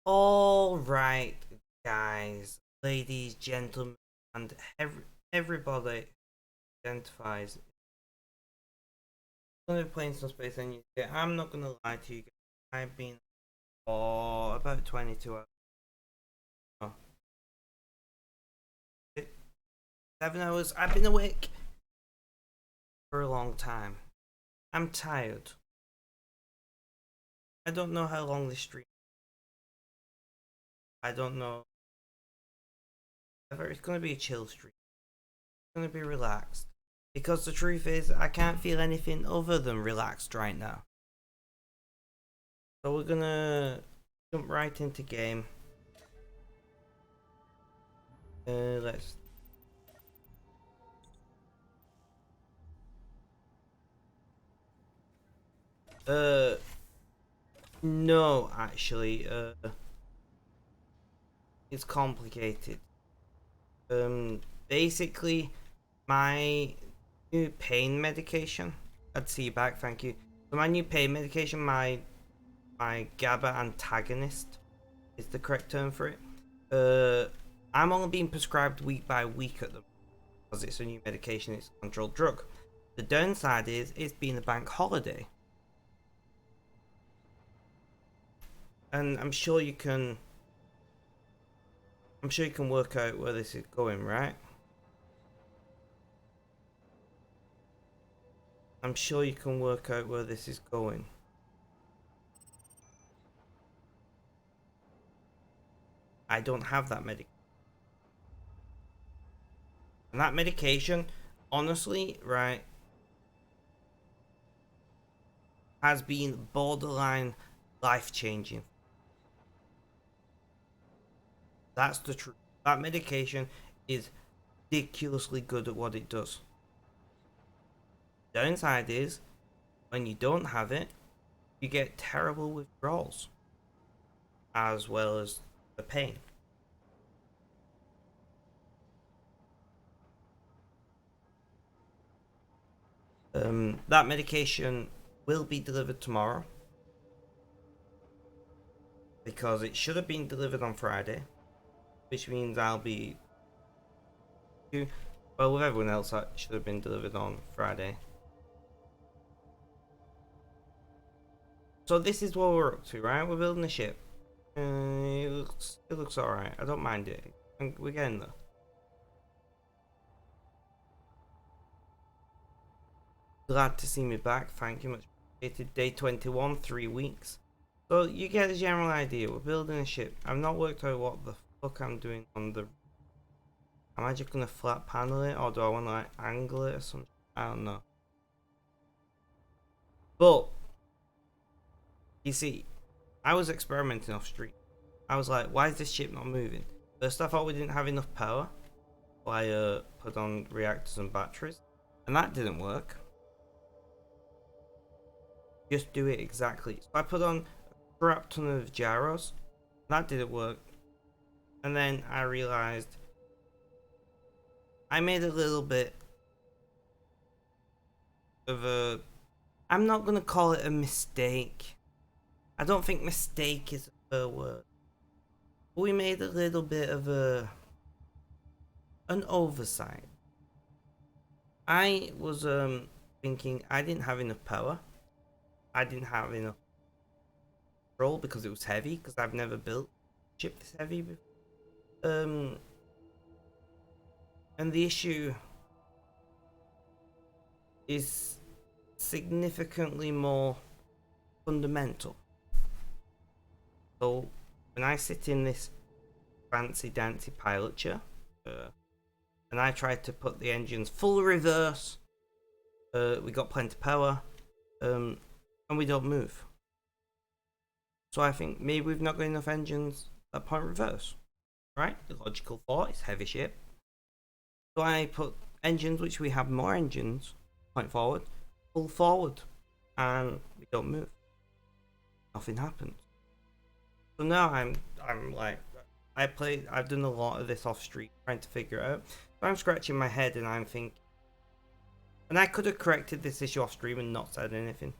All right, guys, ladies, gentlemen, and everybody identifies. I'm gonna be playing some Space Engineers. I'm not gonna lie to you guys. I've been for about 22 hours. Oh, 7 hours. I've been awake for a long time. I'm tired. I don't know how long this stream. I don't know. It's gonna be a chill stream. It's gonna be relaxed. Because the truth is, I can't feel anything other than relaxed right now. So we're gonna jump right into game. Let's. No, actually, it's complicated. Basically, my new pain medication. I'd see you back, thank you. So my new pain medication, my GABA antagonist, is the correct term for it. I'm only being prescribed week by week at the moment because it's a new medication. It's a controlled drug. The downside is it's been a bank holiday, and I'm sure you can work out where this is going, right? I'm sure you can work out where this is going. I don't have that medication. And that medication, honestly, right, has been borderline life-changing. That's the truth. That medication is ridiculously good at what it does. The downside is, when you don't have it, you get terrible withdrawals, as well as the pain. That medication will be delivered tomorrow because it should have been delivered on Friday, which means I'll be well with everyone else. That should have been delivered on Friday. So this is what we're up to, right? We're building a ship. It looks alright. I don't mind it. We're getting there. Glad to see me back. Thank you much appreciated. Day 21, 3 weeks. So you get a general idea. We're building a ship. I've not worked out what the fuck I'm doing on the. Am I just gonna flat panel it, or do I want to like angle it or something? I don't know. But you see, I was experimenting off street. I was like, why is this ship not moving? First, I thought we didn't have enough power. So I put on reactors and batteries, and that didn't work. Just do it exactly. So I put on a crap ton of gyros. That didn't work. And then I realized I made a little bit of a. I'm not gonna call it a mistake. I don't think mistake is a word. But we made a little bit of an oversight. I was thinking I didn't have enough power. I didn't have enough control because it was heavy. Because I've never built a ship this heavy before. And the issue is significantly more fundamental. So when I sit in this fancy dancy pilot chair, and I tried to put the engines full reverse, we got plenty of power, and we don't move. So I think maybe we've not got enough engines that point reverse, right? The logical thought is heavy ship. So I put engines which we have more engines point forward, pull forward, and we don't move. Nothing happens. So now I'm like, I've done a lot of this off street trying to figure it out. So I'm scratching my head and I'm thinking, and I could have corrected this issue off stream and not said anything,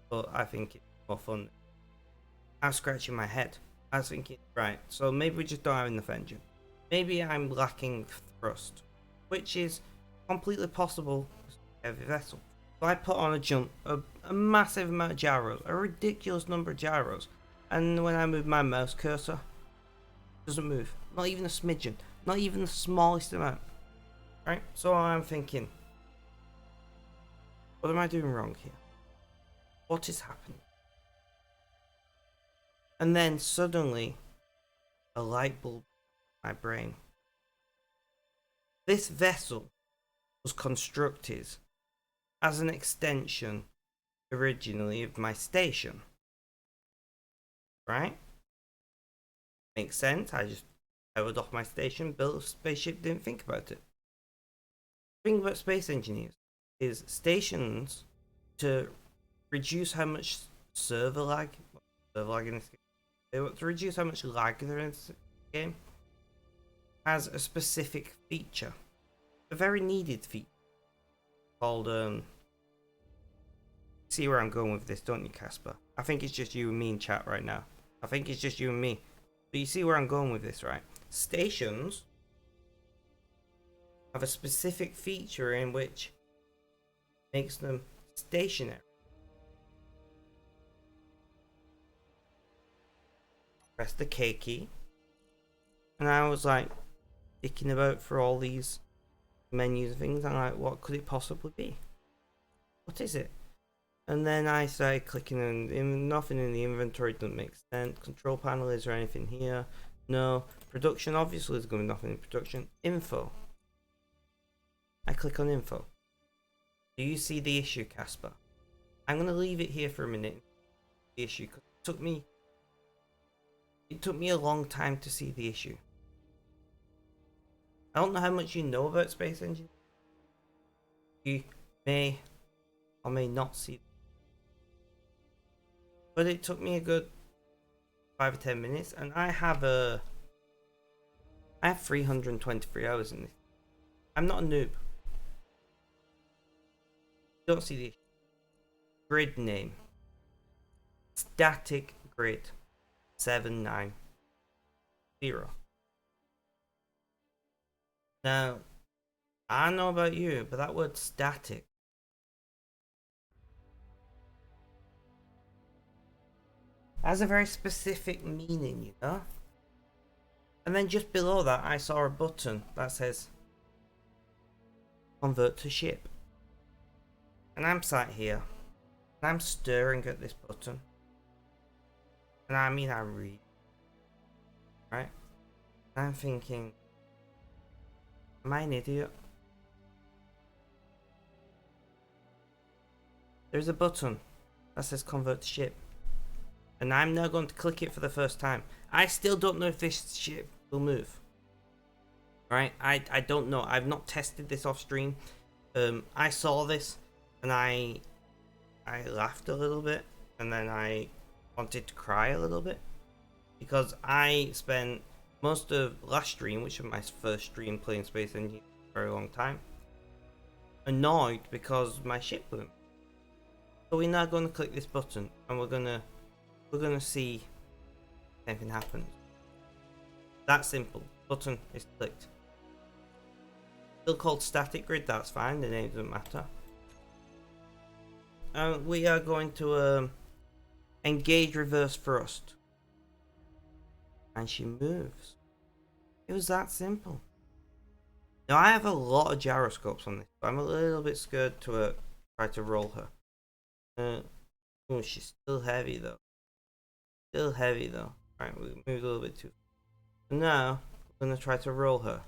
but I think it's more fun. I'm scratching my head. I was thinking, right, so maybe we just don't have enough engine. Maybe I'm lacking thrust, which is completely possible with a heavy vessel. So I put on a massive amount of gyros, a ridiculous number of gyros, and when I move my mouse cursor, it doesn't move. Not even a smidgen. Not even the smallest amount. Right? So I'm thinking, what am I doing wrong here? What is happening? And then suddenly, a light bulb in my brain. This vessel was constructed as an extension originally of my station. Right? Makes sense. I just powered off my station, built a spaceship, didn't think about it. The thing about space engineers is stations, to reduce how much server lag in this game, to reduce how much lag there is in this game, has a specific feature, a very needed feature called see where I'm going with this, don't you, Casper? I think it's just you and me in chat right now. I think it's just you and me. But you see where I'm going with this, right? Stations have a specific feature in which makes them stationary. Press the K key, and I was like thinking about for all these menus and things. I'm like, what could it possibly be? What is it? And then I started clicking, and nothing in the inventory doesn't make sense. Control panel, is there anything here? No. Production, obviously there's going to be nothing in production. Info. I click on info. Do you see the issue, Casper? I'm going to leave it here for a minute. The issue, because it took me a long time to see the issue. I don't know how much you know about space engine. You may or may not see it. But it took me a good 5 or 10 minutes, and I have 323 hours in this. I'm not a noob. Don't see the issue. Grid name. Static grid 790. Now, I don't know about you, but that word static has a very specific meaning, you know? And then just below that, I saw a button that says convert to ship. And I'm sat here, and I'm staring at this button. And I mean, I read. Right? And I'm thinking, am I an idiot? There's a button that says convert to ship. And I'm now going to click it for the first time. I still don't know if this ship will move. Right? I don't know. I've not tested this off stream. I saw this and I laughed a little bit, and then I wanted to cry a little bit, because I spent most of last stream, which was my first stream playing Space Engine for a very long time, annoyed because my ship wouldn't. So we're now going to click this button, and we're gonna see if anything happens. That simple. Button is clicked. Still called static grid, that's fine, the name doesn't matter. We are going to engage reverse thrust. And she moves. It was that simple. Now I have a lot of gyroscopes on this, but I'm a little bit scared to try to roll her. Oh, she's still heavy though. Right, we moved a little bit too. Now we're gonna try to roll her.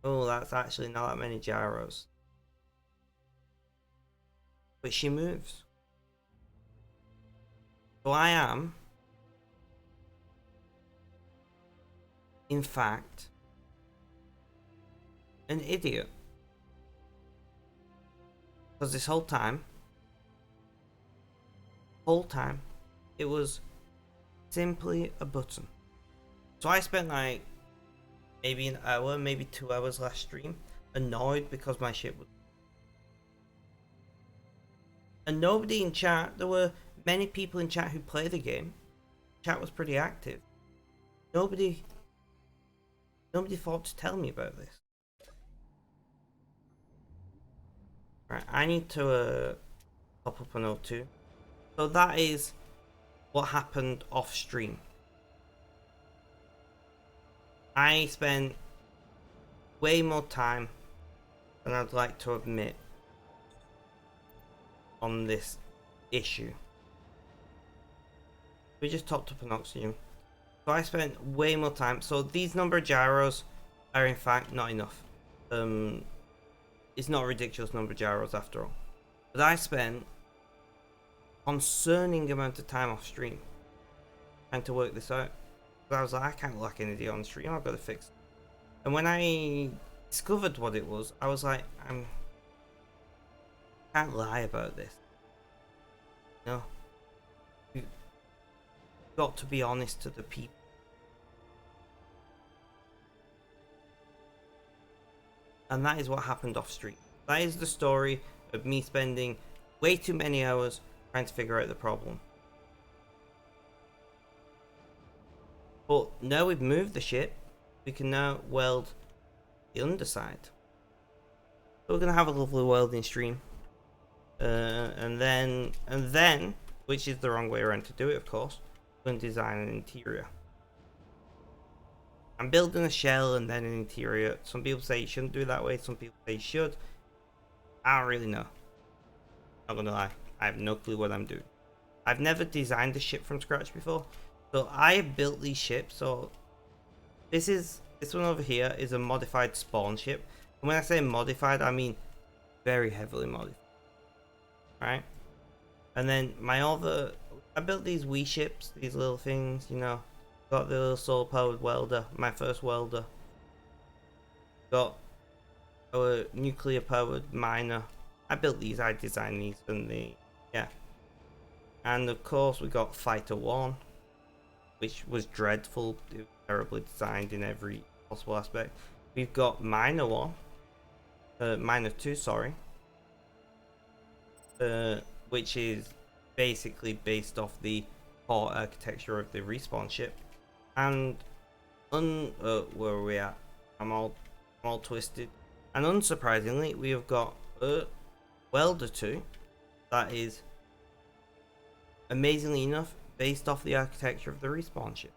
Oh, that's actually not that many gyros. But she moves. So I am, in fact, an idiot. Because this whole time, it was simply a button. So I spent like maybe an hour, maybe 2 hours last stream, annoyed because my ship was. And nobody in chat, there were many people in chat who play the game, chat was pretty active. Nobody thought to tell me about this. Right, I need to pop up a note too. So that is what happened off stream. I spent way more time than I'd like to admit on this issue. We just topped up an oxygen. So I spent way more time. So these number of gyros are in fact not enough. It's not a ridiculous number of gyros after all. But I spent concerning amount of time off stream trying to work this out. But I was like, I can't lack an idiot on stream. I've got to fix it. And when I discovered what it was, I was like, I can't lie about this. No. You've got to be honest to the people. And that is what happened off stream. That is the story of me spending way too many hours trying to figure out the problem. But now we've moved the ship, we can now weld the underside. So we're going to have a lovely welding stream. And then, which is the wrong way around to do it, of course, we're going to design an interior. I'm building a shell and then an interior. Some people say you shouldn't do it that way. Some people say you should. I don't really know. Not gonna lie. I have no clue what I'm doing. I've never designed a ship from scratch before. So I built these ships. So this one over here is a modified spawn ship. And when I say modified, I mean very heavily modified. Right? And then I built these wee ships, these little things, you know. Got the little solar powered welder, my first welder. Got our nuclear powered miner. I built these, I designed these, and and of course we got Fighter 1, which was dreadful. It was terribly designed in every possible aspect. We've got Miner 1, Miner 2, sorry, which is basically based off the core architecture of the respawn ship. And where are we at? I'm all twisted. And unsurprisingly, we have got Welder 2 that is amazingly enough based off the architecture of the respawn ship.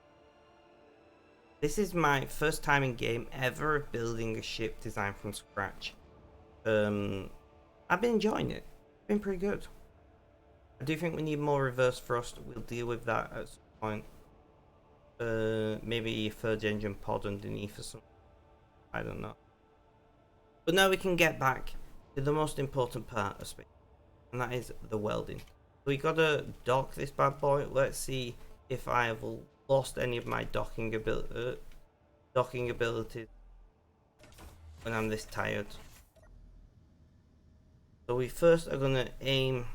This is my first time in game ever building a ship designed from scratch. I've been enjoying it. It's been pretty good. I do think we need more reverse thrust. We'll deal with that at some point. Maybe a third engine pod underneath or something. I don't know. But now we can get back to the most important part of space, and that is the welding. So we gotta dock this bad boy. Let's see if I have lost any of my docking abilities when I'm this tired. So we first are gonna aim.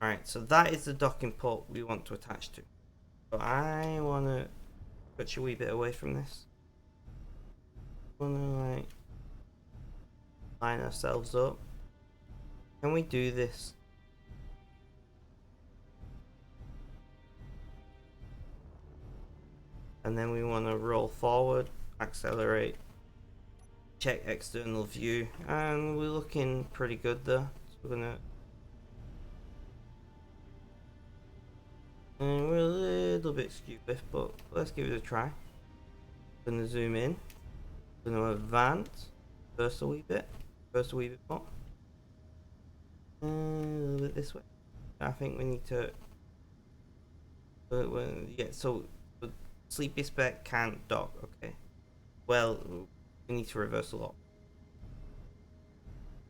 Alright, so that is the docking port we want to attach to. So I wanna touch a wee bit away from this. Wanna like line ourselves up. Can we do this? And then we want to roll forward, accelerate, check external view, and we're looking pretty good there. So we're gonna, and we're a little bit stupid, but let's give it a try. Gonna zoom in, gonna advance, first a wee bit more, and a little bit this way. I think we need to, yeah, so Sleepy Spec can't dock, okay. Well, we need to reverse a lot.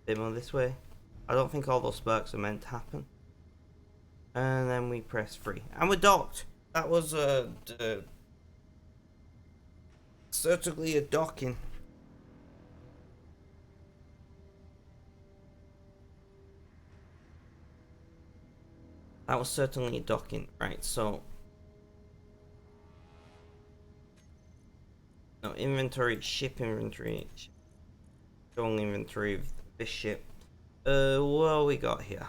Bit more this way. I don't think all those sparks are meant to happen. And then we press free. And we're docked! That was certainly a docking. That was certainly a docking. Right, so no, inventory, ship inventory, showing inventory of this ship. What we got here?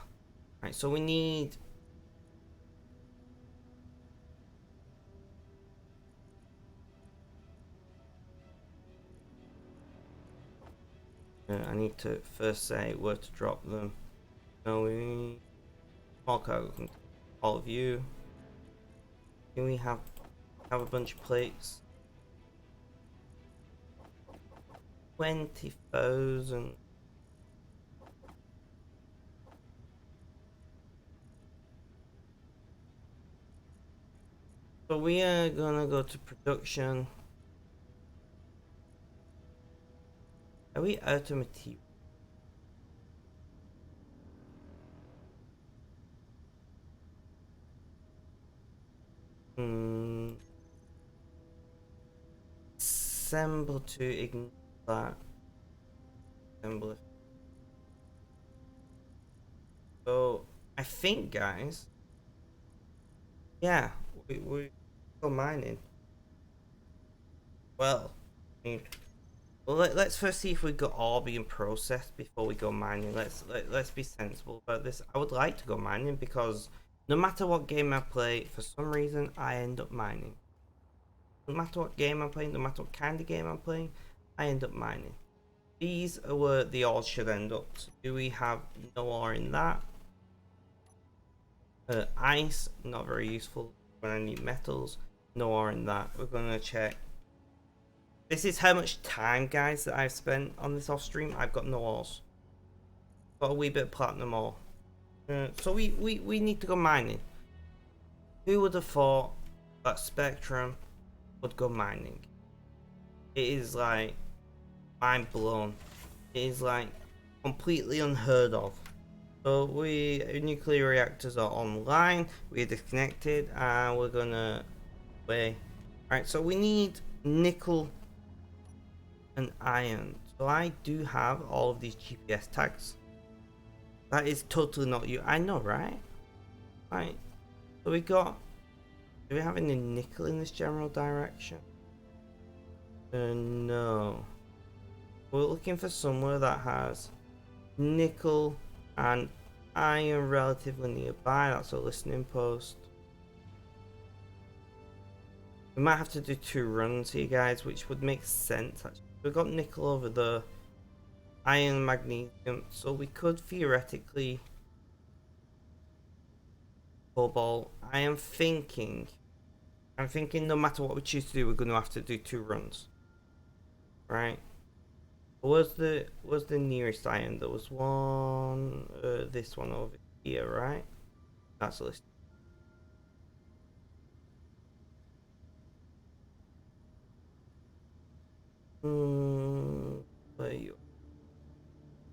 Right, so we need I need to first say where to drop them. No, we need small cargo. All of you. Can we have a bunch of plates? 20,000. So we are gonna go to production. Are we out of material? Assemble to ignore that. Assemble. So I think, guys. Yeah, we go mining. Well, let's first see if we got all being processed before we go mining. Let's be sensible about this. I would like to go mining because no matter what game I play, for some reason I end up mining. No matter what game I'm playing, no matter what kind of game I'm playing, I end up mining. These are where the ore should end up. So do we have no ore in that? Ice, not very useful when I need metals. No ore in that. We're gonna check. This is how much time, guys, that I've spent on this off stream. I've got no ores. Got a wee bit of platinum ore. So we need to go mining. Who would have thought that Spectrum would go mining? It is like mind blown. It is like completely unheard of. So nuclear reactors are online. We're disconnected, and we're gonna wait. Alright, so we need nickel and iron. So I do have all of these GPS tags. That is totally not you. I know, right? Right. So we got. Do we have any nickel in this general direction? No. We're looking for somewhere that has nickel and iron relatively nearby. That's a listening post. We might have to do 2 runs here, guys, which would make sense actually. We've got nickel over there, iron, magnesium, so we could theoretically cobalt. I'm thinking no matter what we choose to do, we're going to have to do 2 runs, right? Where's the nearest iron? There was one, this one over here, right? That's a list. Where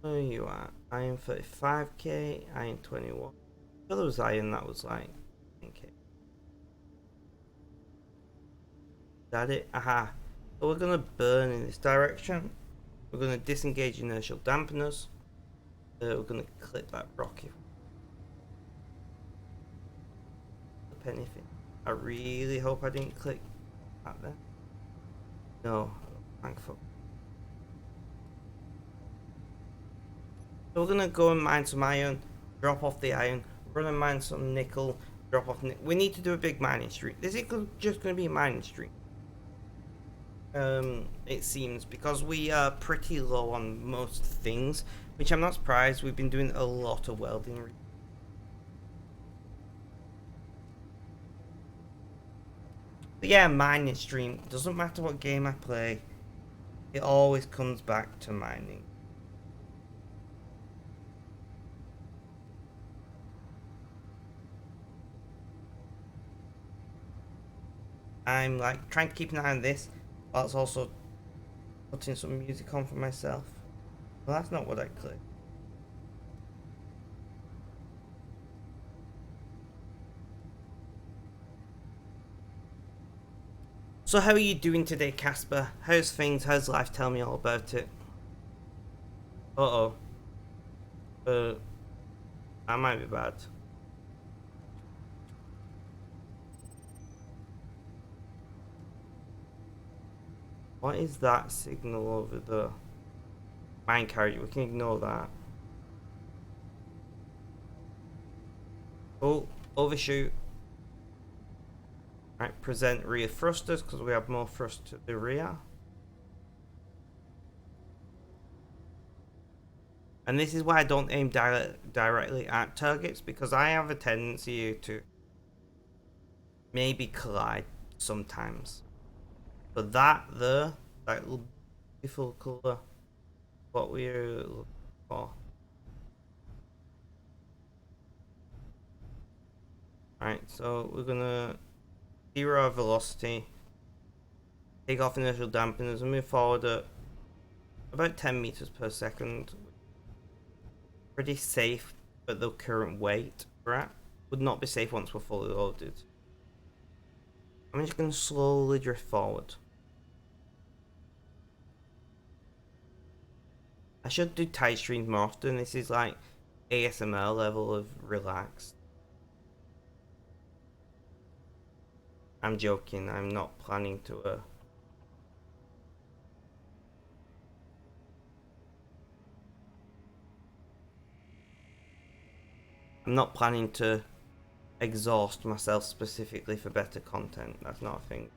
are you at? Iron 35k, iron 21. There was iron that was like 10k. Is that it? Aha. So we're gonna burn in this direction. We're gonna disengage inertial dampeners. We're gonna clip that rocket. Clip anything. I really hope I didn't click that there. No, thankful. So we're gonna go and mine some iron, drop off the iron, run and mine some nickel, drop off nickel. We need to do a big mining stream. Is it just gonna be a mining stream? It seems, because we are pretty low on most things, which I'm not surprised. We've been doing a lot of welding. But yeah, mining stream. Doesn't matter what game I play, it always comes back to mining. I'm like trying to keep an eye on this, whilst also putting some music on for myself. Well, that's not what I clicked. So how are you doing today, Casper? How's things? How's life? Tell me all about it. Uh-oh. That might be bad. What is that signal over the mine carrier? We can ignore that. Oh, overshoot. Right, present rear thrusters because we have more thrust to the rear. And this is why I don't aim directly at targets, because I have a tendency to maybe collide sometimes. But that little beautiful colour, what we're looking for. Alright, so we're gonna zero our velocity, take off inertial dampeners, and move forward at about 10 meters per second. Pretty safe at the current weight we're at. Would not be safe once we're fully loaded. I'm just gonna slowly drift forward. I should do tight streams more often. This is like ASMR level of relaxed. I'm joking, I'm not planning to I'm not planning to exhaust myself specifically for better content. That's not a thing.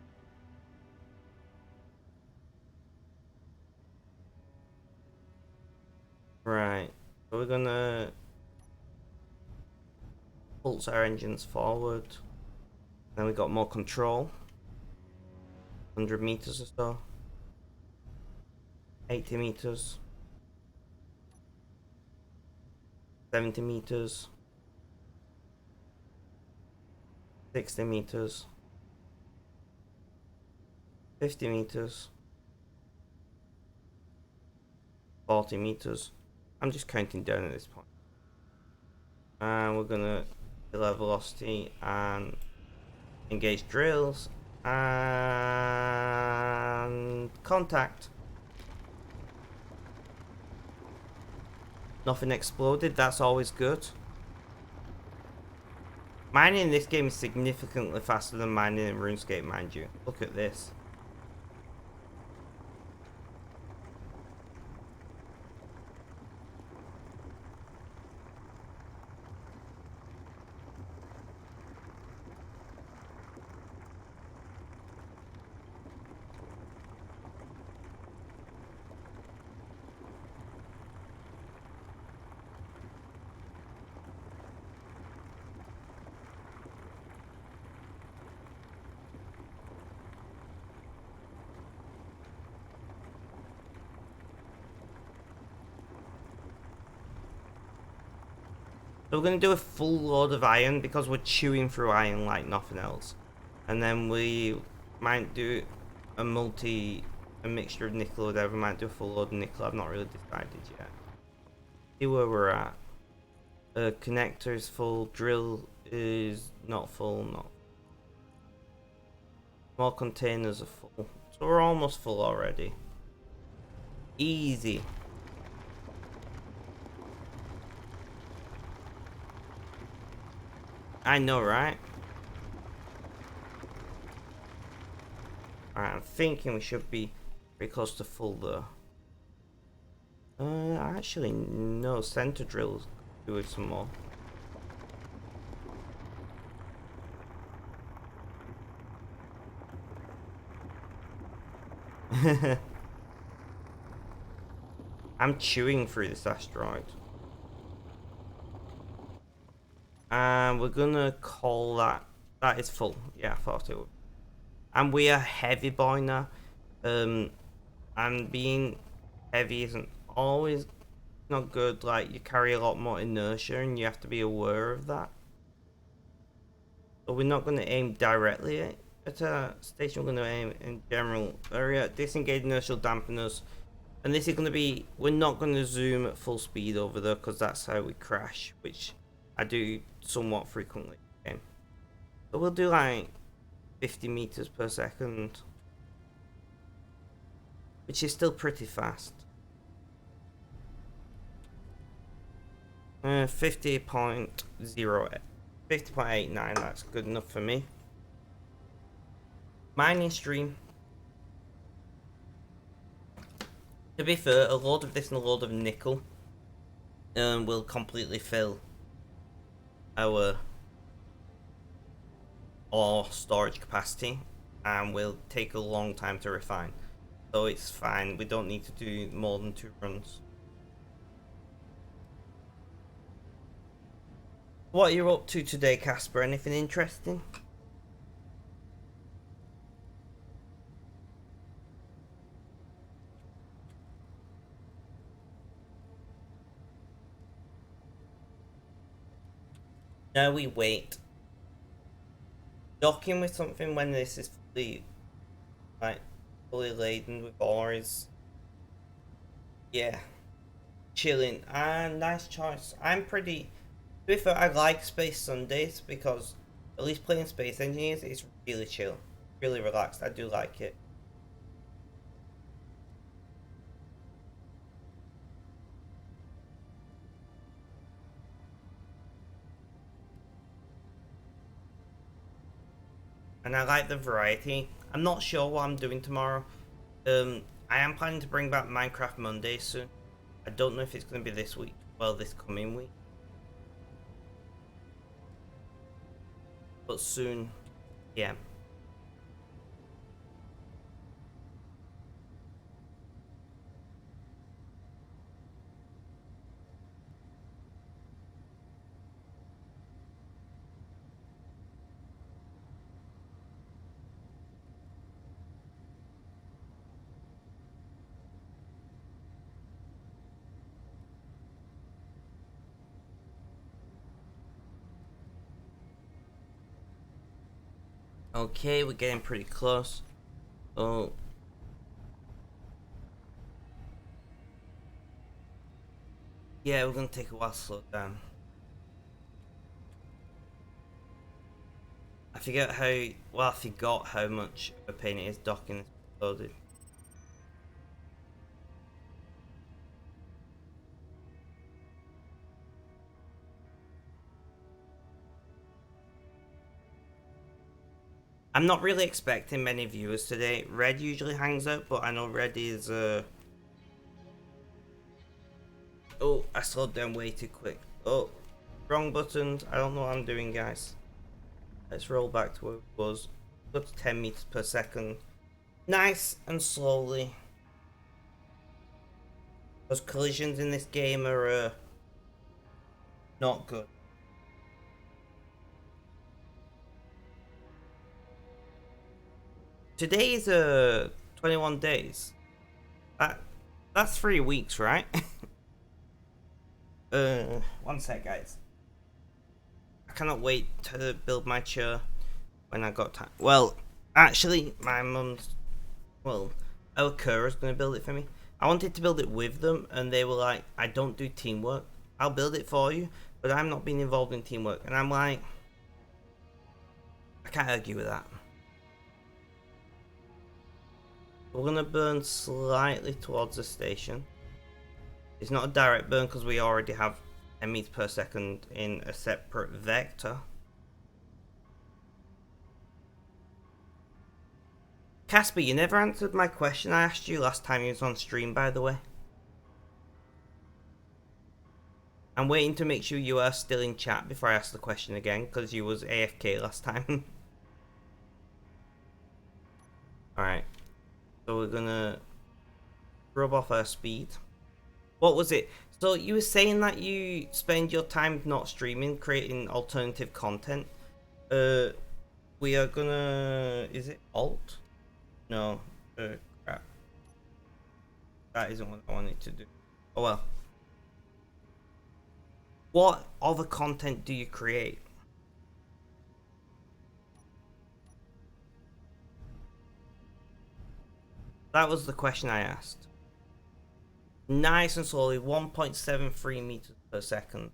Right, so we're gonna pulse our engines forward. Then we got more control. 100 meters or so. 80 meters. 70 meters. 60 meters. 50 meters. 40 meters. I'm just counting down at this point. And we're gonna kill our velocity and engage drills and contact. Nothing exploded, that's always good. Mining in this game is significantly faster than mining in RuneScape, mind you. Look at this. So we're going to do a full load of iron because we're chewing through iron like nothing else. And then we might do a mixture of nickel or whatever. We might do a full load of nickel. I've not really decided yet. See where we're at. Connector is full. Drill is not full. More containers are full. So we're almost full already. Easy. I know, right? Alright, I'm thinking we should be pretty close to full though. Actually, no. Center drills. Do it some more. I'm chewing through this asteroid. And we're gonna call that. That is full. Yeah, I thought it would. And we are heavy boy now. And being heavy isn't always not good. Like, you carry a lot more inertia and you have to be aware of that. So we're not going to aim directly at a station. We're going to aim in general area. Disengage inertial dampeners. And this is going to be, we're not going to zoom at full speed over there because that's how we crash, which I do somewhat frequently. Okay. So we'll do like 50 meters per second, which is still pretty fast. 50.89, that's good enough for me. Mining stream. To be fair, a load of this and a load of nickel will completely fill our ore storage capacity and will take a long time to refine. So it's fine, we don't need to do more than 2 runs. What are you up to today, Casper? Anything interesting? No, we wait. Docking with something when this is fully laden with ore is, yeah, chilling. And nice choice. I'm pretty. To be fair, I like Space Sundays because at least playing Space Engineers is really chill, really relaxed. I do like it. And I like the variety. I'm not sure what I'm doing tomorrow. I am planning to bring back Minecraft Monday soon. I don't know if it's going to be this week, well, this coming week, but soon, yeah. Okay, we're getting pretty close. Oh, yeah, we're going to take a while to slow down. I forgot how much of a pain it is docking this loaded. I'm not really expecting many viewers today. Red usually hangs out, but I know Red is, oh, I slowed down way too quick. Oh, wrong buttons. I don't know what I'm doing, guys. Let's roll back to where it was. Go to 10 meters per second. Nice and slowly. Those collisions in this game are, not good. Today is 21 days. That that's 3 weeks, right? 1 sec, guys. I cannot wait to build my chair when I got time. Well, actually, my mum's, well, our Kura's gonna build it for me. I wanted to build it with them, and they were like, "I don't do teamwork. I'll build it for you, but I'm not being involved in teamwork." And I'm like, I can't argue with that. We're gonna burn slightly towards the station. It's not a direct burn because we already have 10 meters per second in a separate vector. Casper, you never answered my question I asked you last time you was on stream, by the way. I'm waiting to make sure you are still in chat before I ask the question again, because you was AFK last time. Alright, so we're gonna rub off our speed. What was it? So you were saying that you spend your time not streaming, creating alternative content. Uh, we are gonna... Is it alt? No. Crap. That isn't what I wanted to do. Oh well. What other content do you create? That was the question I asked. Nice and slowly, 1.73 meters per second.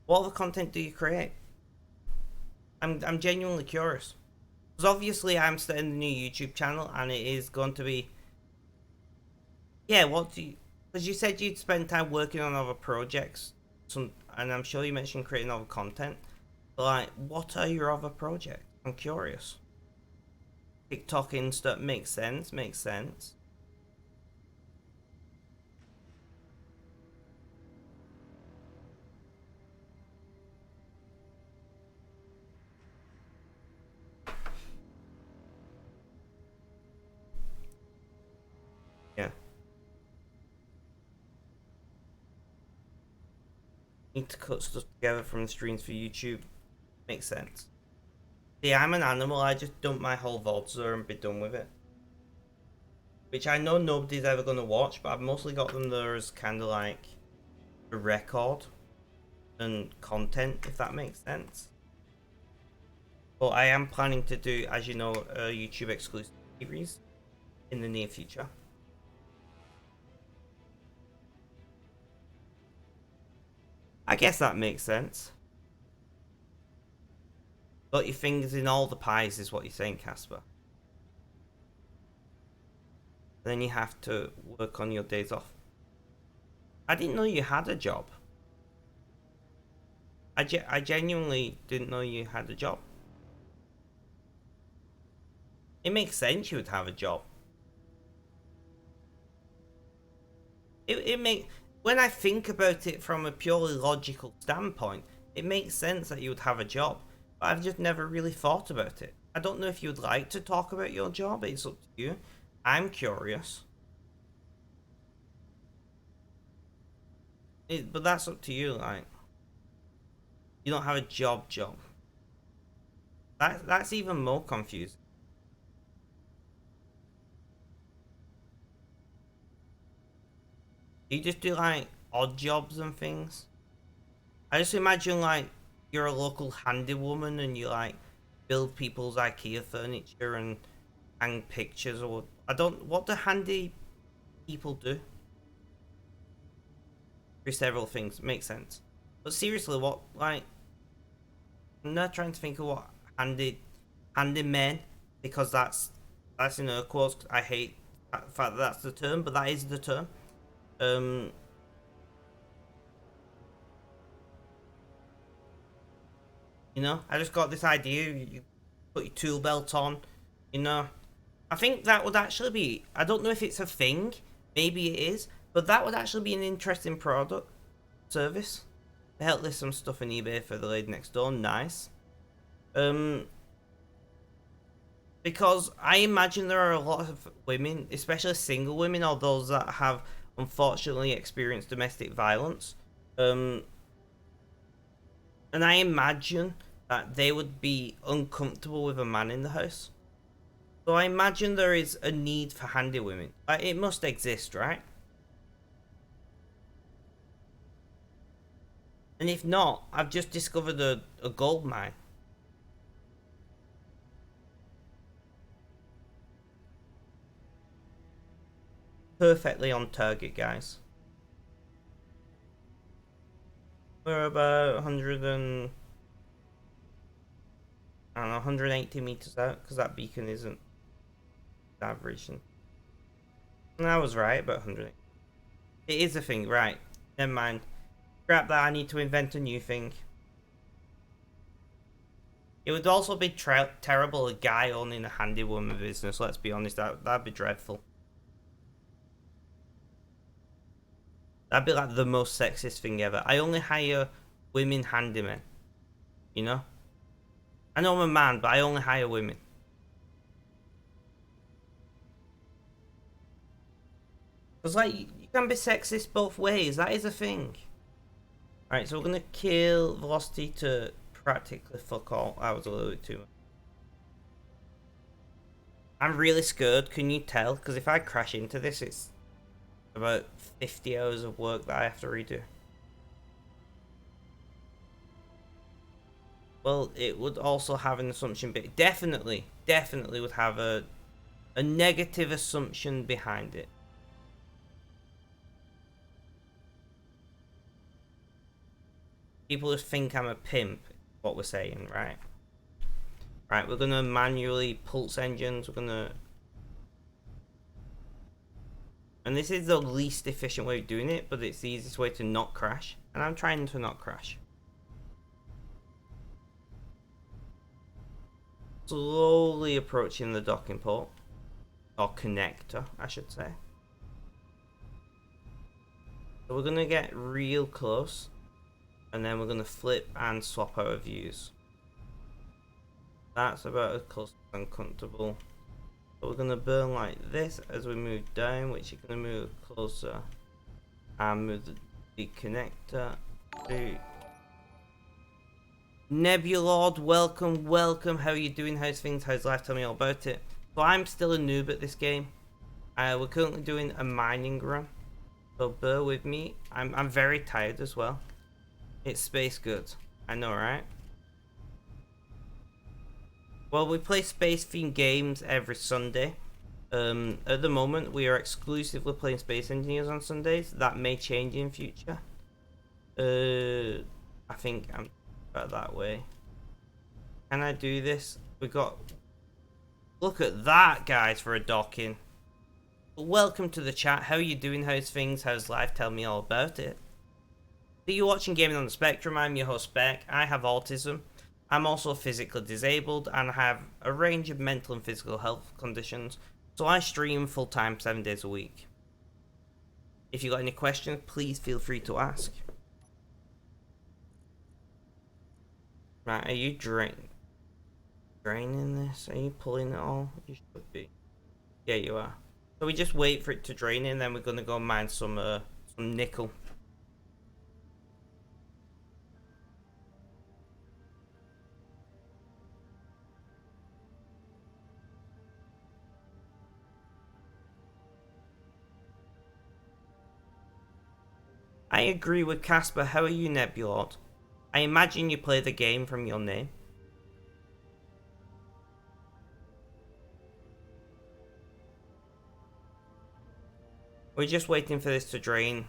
What other content do you create? I'm genuinely curious. Because obviously I'm starting a new YouTube channel and it is going to be... Yeah, what do you... Because you said you'd spend time working on other projects. And I'm sure you mentioned creating other content. But like, what are your other projects? I'm curious. TikTok, Insta, makes sense, makes sense. Yeah. Need to cut stuff together from the streams for YouTube. Makes sense. See, I'm an animal. I just dump my whole VODs and be done with it. Which I know nobody's ever going to watch, but I've mostly got them there as kind of like a record and content, if that makes sense. But I am planning to do, as you know, a YouTube exclusive series in the near future. I guess that makes sense. Got your fingers in all the pies is what you're saying, Casper. Then you have to work on your days off. I didn't know you had a job. I genuinely didn't know you had a job. It makes sense you would have a job. When I think about it from a purely logical standpoint, it makes sense that you would have a job. But I've just never really thought about it. I don't know if you'd like to talk about your job. It's up to you. I'm curious. But that's up to you, like. You don't have a job. That's even more confusing. You just do like odd jobs and things. I just imagine like you're a local handy woman and you like build people's IKEA furniture and hang pictures, or what do handy people do? For several things, makes sense. But seriously, what, like, I'm not trying to think of what handymen, because that's in air quotes. I hate the fact that that's the term, but that is the term. You know, I just got this idea. You put your tool belt on, you know. I think that would actually be, I don't know if it's a thing, maybe it is, but that would actually be an interesting product, service. To help list some stuff on eBay for the lady next door, nice. Because I imagine there are a lot of women, especially single women, or those that have unfortunately experienced domestic violence. And I imagine that they would be uncomfortable with a man in the house. So I imagine there is a need for handy women. It must exist, right? And if not, I've just discovered a gold mine. Perfectly on target, guys. We're about 100 and... I don't know, 180 meters out, because that beacon isn't average. And I was right, about 180. It is a thing, right? Never mind. Scrap that, I need to invent a new thing. It would also be terrible, a guy owning a handy woman business, let's be honest, that'd be dreadful. That'd be like the most sexist thing ever. I only hire women handymen. You know? I know I'm a man, but I only hire women. Because, like, you can be sexist both ways. That is a thing. Alright, so we're going to kill velocity to practically fuck all. That was a little bit too much. I'm really scared. Can you tell? Because if I crash into this, it's about 50 hours of work that I have to redo. Well, it would also have an assumption, but definitely would have a negative assumption behind it. People just think I'm a pimp, what we're saying, right? Right, we're gonna manually pulse engines, we're gonna... And this is the least efficient way of doing it, but it's the easiest way to not crash. And I'm trying to not crash. Slowly approaching the docking port. Or connector, I should say. So we're gonna get real close. And then we're gonna flip and swap our views. That's about as close as I'm comfortable. So we're gonna burn like this as we move down, which is gonna move closer. And move the connector to Nebulord, welcome, welcome. How are you doing? How's things? How's life? Tell me all about it. So I'm still a noob at this game. We're currently doing a mining run, so bear with me. I'm very tired as well. It's space good. I know, right? Well, we play space themed games every Sunday. At the moment, we are exclusively playing Space Engineers on Sundays. That may change in future. I think I'm about that way. Can I do this? We got. Look at that, guys, for a docking. Welcome to the chat. How are you doing? How's things? How's life? Tell me all about it. So you're watching Gaming on the Spectrum. I'm your host, Beck. I have autism. I'm also physically disabled and have a range of mental and physical health conditions. So I stream full-time 7 days a week. If you got any questions, please feel free to ask. Right, are you draining this? Are you pulling it all? You should be. Yeah, you are. So we just wait for it to drain and then we're gonna go mine some nickel. I agree with Casper. How are you, Nebulord? I imagine you play the game from your name. We're just waiting for this to drain.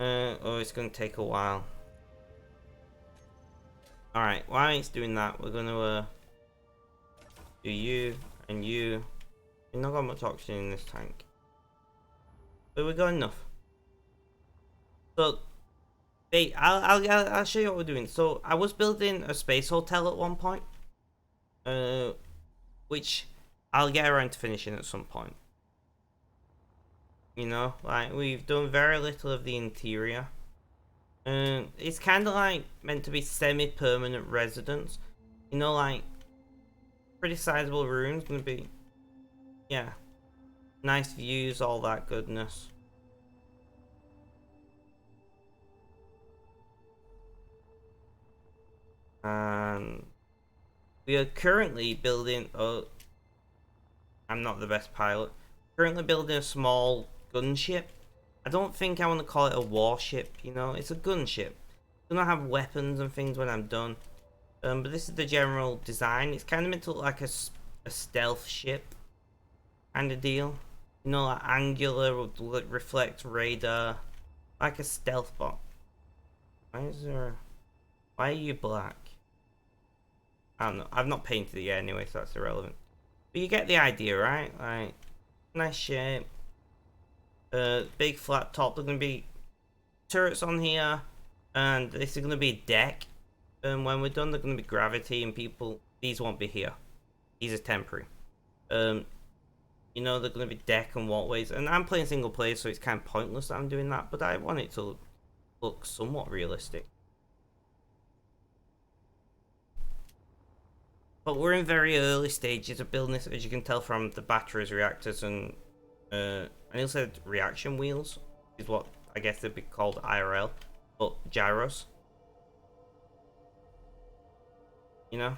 Oh, it's going to take a while. Alright, while it's doing that, we're going to do you and you. We've not got much oxygen in this tank. But we got enough. So, wait, I'll show you what we're doing. So, I was building a space hotel at one point. Which I'll get around to finishing at some point. You know, like, we've done very little of the interior. It's kind of like meant to be semi-permanent residence. You know, like, pretty sizable rooms, gonna be, yeah, nice views, all that goodness. And we are currently building, oh, I'm not the best pilot. Currently building a small gunship. I don't think I want to call it a warship, you know, it's a gunship. It's gonna have weapons and things when I'm done. But this is the general design. It's kind of meant to look like a stealth ship kind of deal. You know, like angular, would reflect radar, like a stealth bot. Why are you black? I don't know. I've not painted it yet anyway, so that's irrelevant. But you get the idea, right? Like, nice shape. Big flat top. There's gonna be turrets on here, and this is gonna be a deck. And when we're done, there's gonna be gravity, and people. These won't be here. These are temporary. You know, they're gonna be deck and walkways, and I'm playing single player, so it's kind of pointless that I'm doing that. But I want it to look somewhat realistic. But we're in very early stages of building this, as you can tell from the batteries, reactors, and I also said reaction wheels is what I guess they'd be called IRL, but gyros. You know,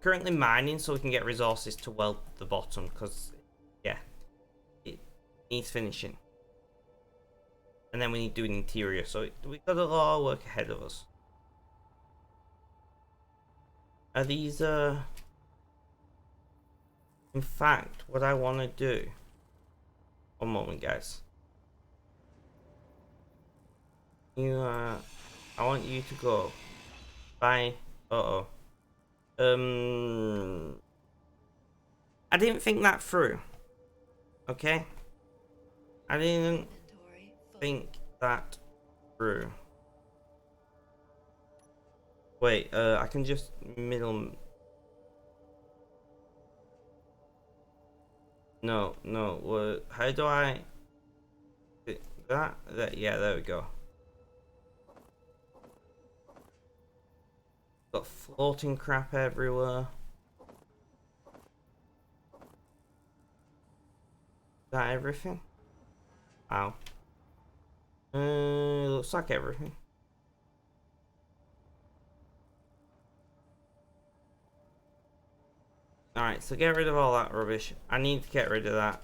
currently mining so we can get resources to weld the bottom because, yeah, it needs finishing, and then we need to do an interior. So we've got a lot of work ahead of us. Are these in fact what I want to do? One moment, guys. You I want you to go. Bye. I didn't think that through. Okay? I didn't think that through. Wait, I can just middle. No, how do I? That, yeah, there we go. Got floating crap everywhere. Is that everything? Wow. Looks like everything. Alright, so get rid of all that rubbish. I need to get rid of that.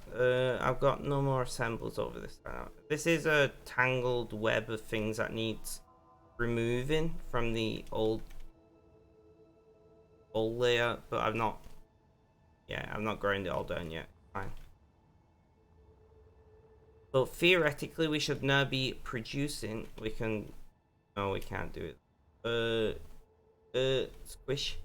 I've got no more assemblers over this time. This is a tangled web of things that needs removing from the old layout, but I've not ground it all down yet. Fine. So theoretically we should now be producing. We can, no, we can't do it. Squish.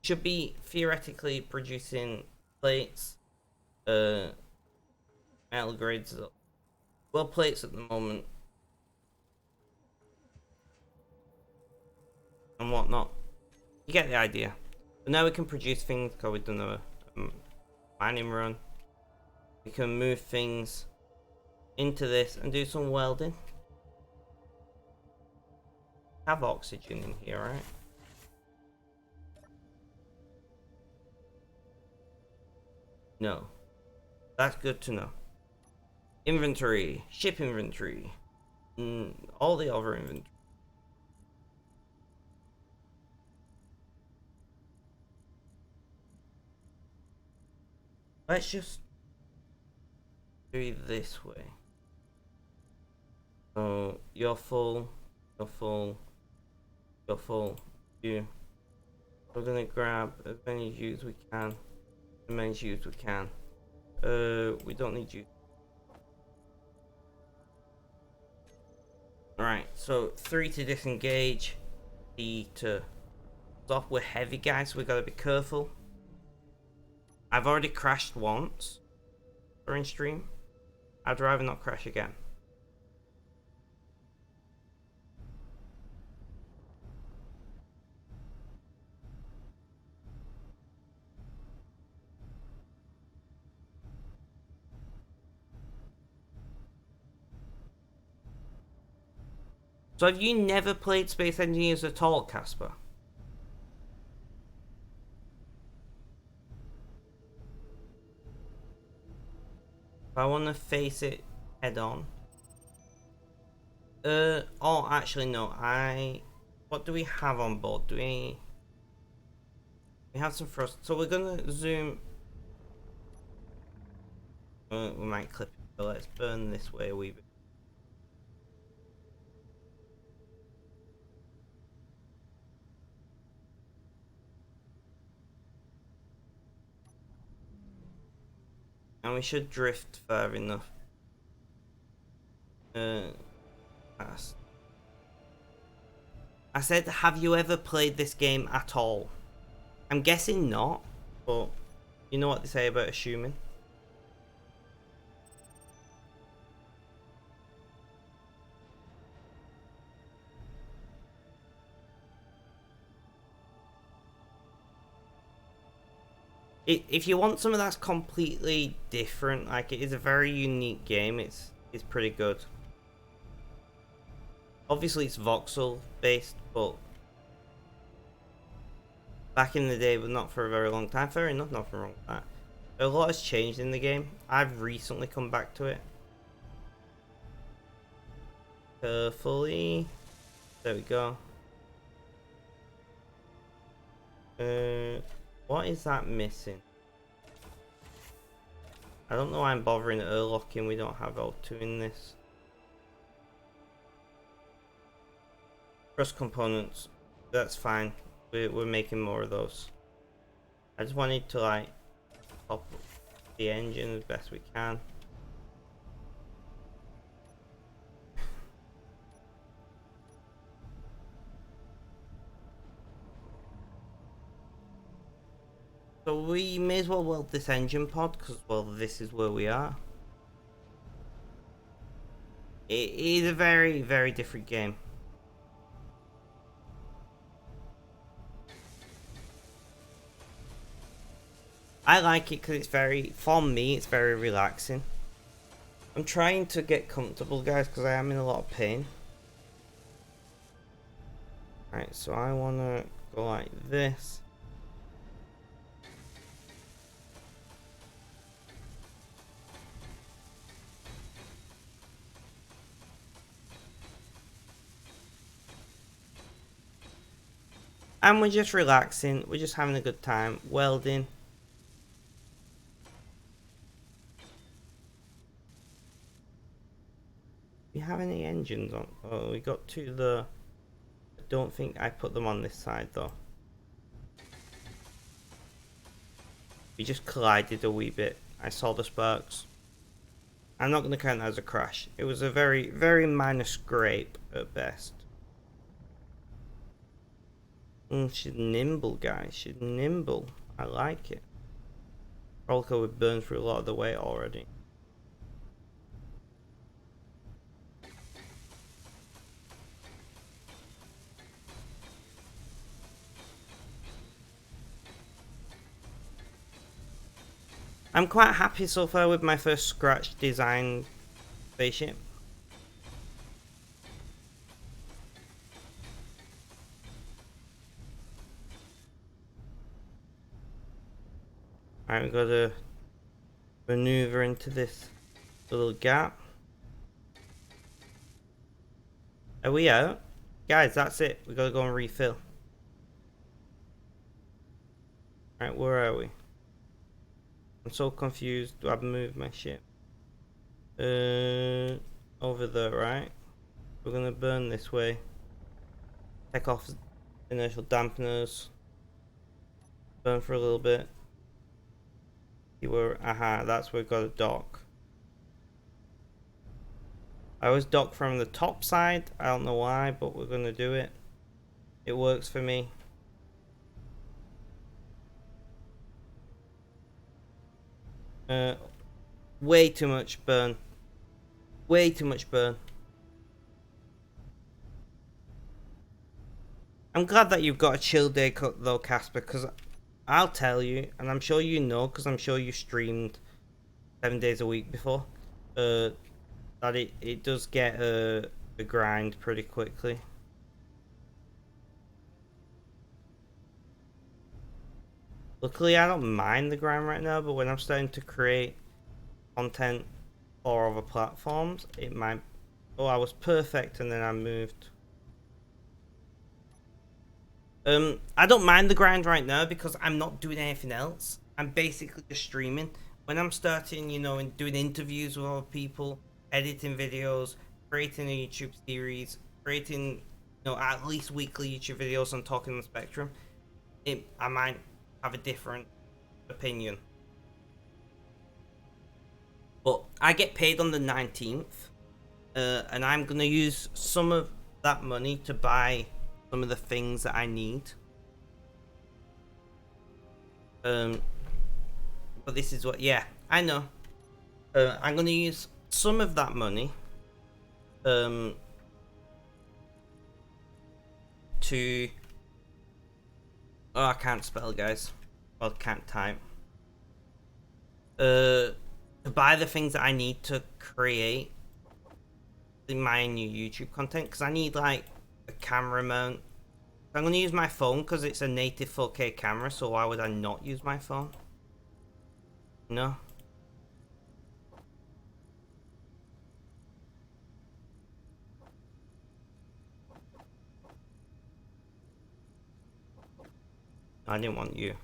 Should be theoretically producing plates, metal grades, well, plates at the moment, and whatnot. You get the idea. But now we can produce things because we've done a mining run. We can move things into this and do some welding. Have oxygen in here, right? No. That's good to know. Inventory. Ship inventory. All the other inventory. Let's just do it this way. So you're full. You're full. You're full. You. We're gonna grab as many of you as we can. As many of you as we can. We don't need you. Alright, so 3 to disengage. D to stop. We're heavy, guys, so we gotta be careful. I've already crashed once during stream. I'd rather not crash again. So have you never played Space Engineers at all, Casper? I want to face it head on. Oh, actually no. What do we have on board? Do we have some frost? So we're gonna zoom. We might clip it, but let's burn this way a wee bit. And we should drift far enough. Past. I said, have you ever played this game at all? I'm guessing not, but you know what they say about assuming. If you want something that's completely different, like it is a very unique game, it's pretty good. Obviously it's voxel based, but back in the day, but not for a very long time. Fair enough, nothing wrong with that. A lot has changed in the game. I've recently come back to it. Carefully. There we go. What is that missing? I don't know why I'm bothering airlocking. We don't have L2 in this. Thrust components. That's fine. We're making more of those. I just wanted to like top the engine as best we can. So we may as well weld this engine pod because, well, this is where we are. It is a very, very different game. I like it because it's very, for me, it's very relaxing. I'm trying to get comfortable, guys, because I am in a lot of pain. Alright, so I want to go like this. And we're just relaxing. We're just having a good time. Welding. Do we have any engines on? Oh, we got to the... I don't think I put them on this side though. We just collided a wee bit. I saw the sparks. I'm not going to count that as a crash. It was a very, very minor scrape at best. She's nimble, guys. She's nimble. I like it. Probably we've burned through a lot of the weight already. I'm quite happy so far with my first scratch design spaceship. Alright, we've got to maneuver into this little gap. Are we out? Guys, that's it. We gotta go and refill. Alright, where are we? I'm so confused. Do I move my ship? Over there, right? We're gonna burn this way. Take off inertial dampeners. Burn for a little bit. You were, aha, that's where we've got to dock. I always dock from the top side. I don't know why, but we're gonna do it. It works for me. Way too much burn. Way too much burn. I'm glad that you've got a chill day though, Casper, because I'll tell you, and I'm sure you know, because I'm sure you streamed 7 days a week before, that it does get a grind pretty quickly. Luckily, I don't mind the grind right now, but when I'm starting to create content for other platforms, it might... Oh, I was perfect, and then I moved. I don't mind the grind right now because I'm not doing anything else. I'm basically just streaming. When I'm starting, you know, and doing interviews with other people, editing videos, creating a YouTube series, creating, you know, at least weekly YouTube videos on Talking on the Spectrum, I might have a different opinion. But I get paid on the 19th, and I'm gonna use some of that money to buy some of the things that I need. But this is what, yeah, I know. I'm gonna use some of that money to I can't spell, guys. Well, can't type. To buy the things that I need to create my new YouTube content, because I need like a camera mount. I'm gonna use my phone because it's a native 4K camera, so why would I not use my phone? No. I didn't want you.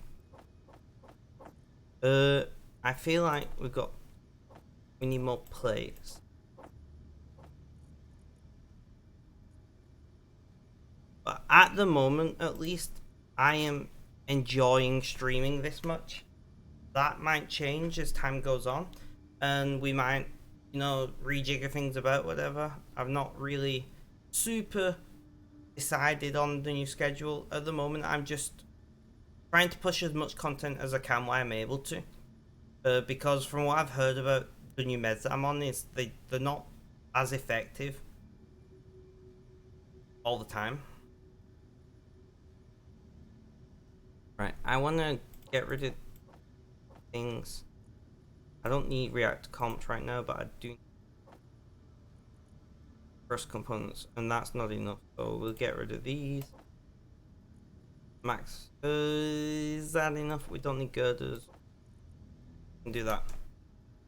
I feel like we need more plates. But at the moment, at least, I am enjoying streaming this much. That might change as time goes on, and we might, you know, rejigger things about, whatever. I've not really super decided on the new schedule at the moment. I'm just trying to push as much content as I can while I'm able to, because from what I've heard about the new meds that I'm on, is they're not as effective all the time. Right, I want to get rid of things. I don't need React comps right now, but I do need first components, and that's not enough, so we'll get rid of these. Max, is that enough? We don't need girders. We can do that.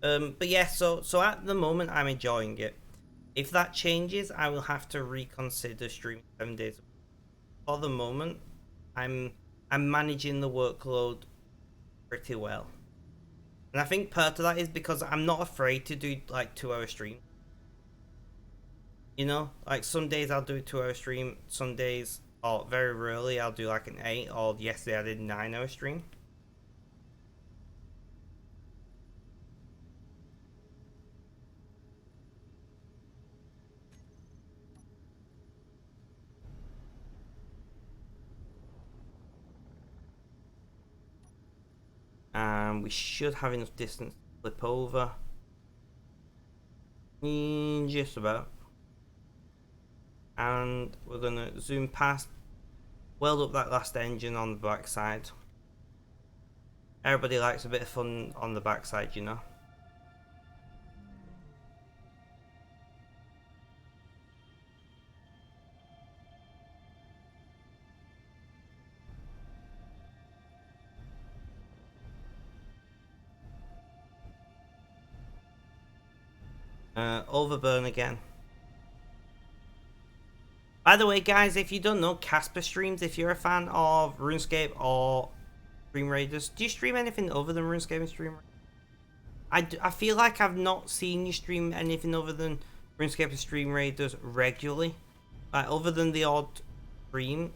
But yeah, so at the moment I'm enjoying it. If that changes, I will have to reconsider streaming 7 days. For the moment, I'm managing the workload pretty well. And I think part of that is because I'm not afraid to do like 2 hour stream. You know, like some days I'll do a 2 hour stream, some days, or very rarely, I'll do like an 8, or yesterday I did a 9 hour stream. And we should have enough distance to flip over. Just about. And we're gonna zoom past, weld up that last engine on the backside. Everybody likes a bit of fun on the backside, you know. Overburn again. By the way, guys, if you don't know, Casper streams. If you're a fan of RuneScape or Stream Raiders, do you stream anything other than RuneScape and Stream Raiders? I feel like I've not seen you stream anything other than RuneScape and Stream Raiders regularly. Like, other than the odd stream.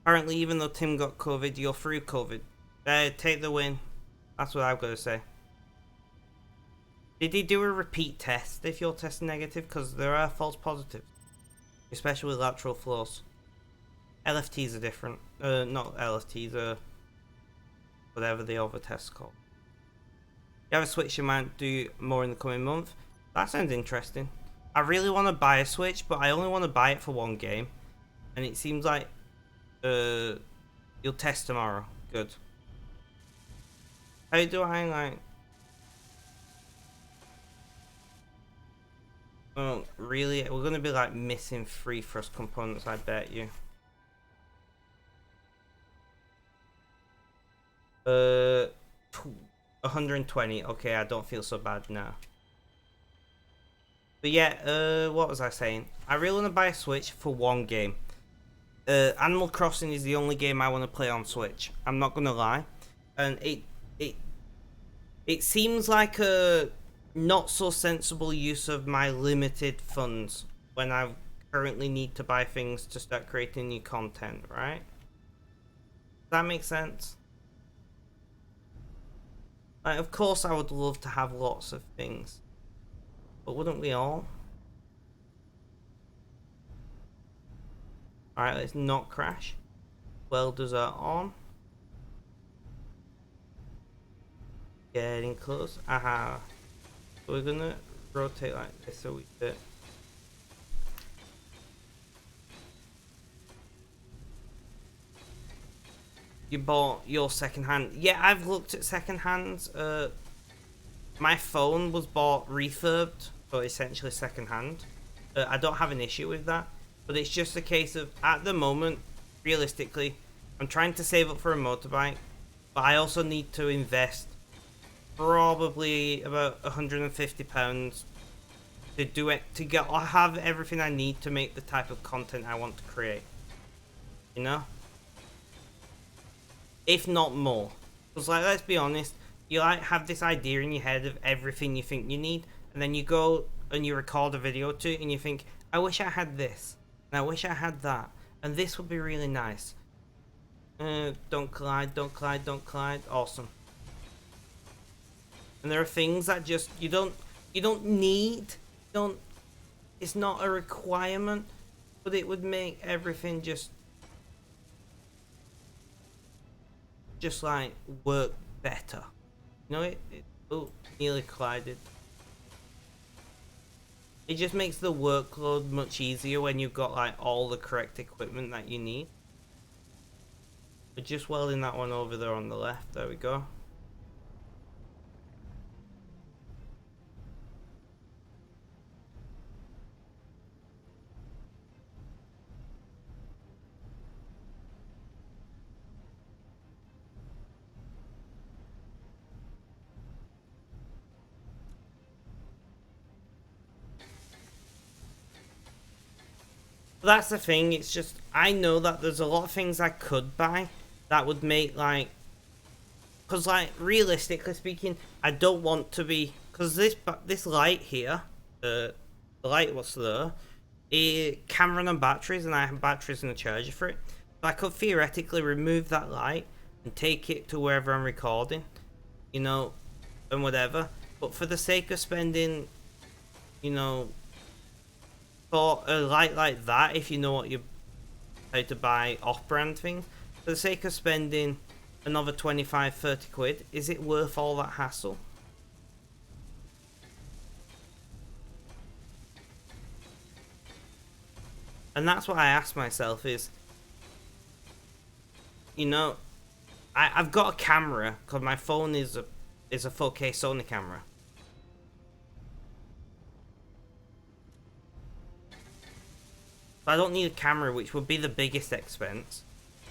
Apparently, even though Tim got COVID, you're through COVID. Take the win. That's what I've got to say. Did he do a repeat test if you're testing negative? Because there are false positives. Especially with lateral flows. LFTs are different. Not LFTs, whatever the other test's called. You have a Switch you might do more in the coming month? That sounds interesting. I really want to buy a Switch, but I only want to buy it for one game. And it seems like you'll test tomorrow. Good. How do I like... Oh, really? We're gonna be like missing 3 thrust components, I bet you. 120. Okay, I don't feel so bad now. But yeah, what was I saying? I really want to buy a Switch for one game. Animal Crossing is the only game I want to play on Switch. I'm not gonna lie, and it seems like a not so sensible use of my limited funds when I currently need to buy things to start creating new content, right? Does that make sense? Like, of course I would love to have lots of things, but wouldn't we all? Alright, let's not crash. Welders are on. Getting close. Aha. So we're gonna rotate like this a wee bit. You bought your second hand. Yeah, I've looked at second hands. My phone was bought refurbed, so essentially second hand. I don't have an issue with that, but it's just a case of, at the moment, realistically, I'm trying to save up for a motorbike, but I also need to invest probably about £150 to do it, to get, I have everything I need to make the type of content I want to create, you know, if not more. Because, like, let's be honest, you like have this idea in your head of everything you think you need, and then you go and you record a video to it and you think, I wish I had this, and I wish I had that, and this would be really nice. Don't collide, don't collide, don't collide. Awesome. And there are things that just you don't need, it's not a requirement, but it would make everything just like work better. You know, oh, nearly collided. It just makes the workload much easier when you've got like all the correct equipment that you need. We're just welding that one over there on the left. There we go. That's the thing, it's just, I know that there's a lot of things I could buy that would make, like, because, like, realistically speaking, I don't want to be, because this light here, the light what's there, it can run on batteries, and I have batteries and a charger for it. So I could theoretically remove that light and take it to wherever I'm recording, you know, and whatever. But for the sake of spending, you know, for a light like that, if you know what you how to buy off-brand things, for the sake of spending another 25-30 quid, is it worth all that hassle? And that's what I ask myself is, you know, I've got a camera because my phone is a 4K Sony camera. So I don't need a camera, which would be the biggest expense.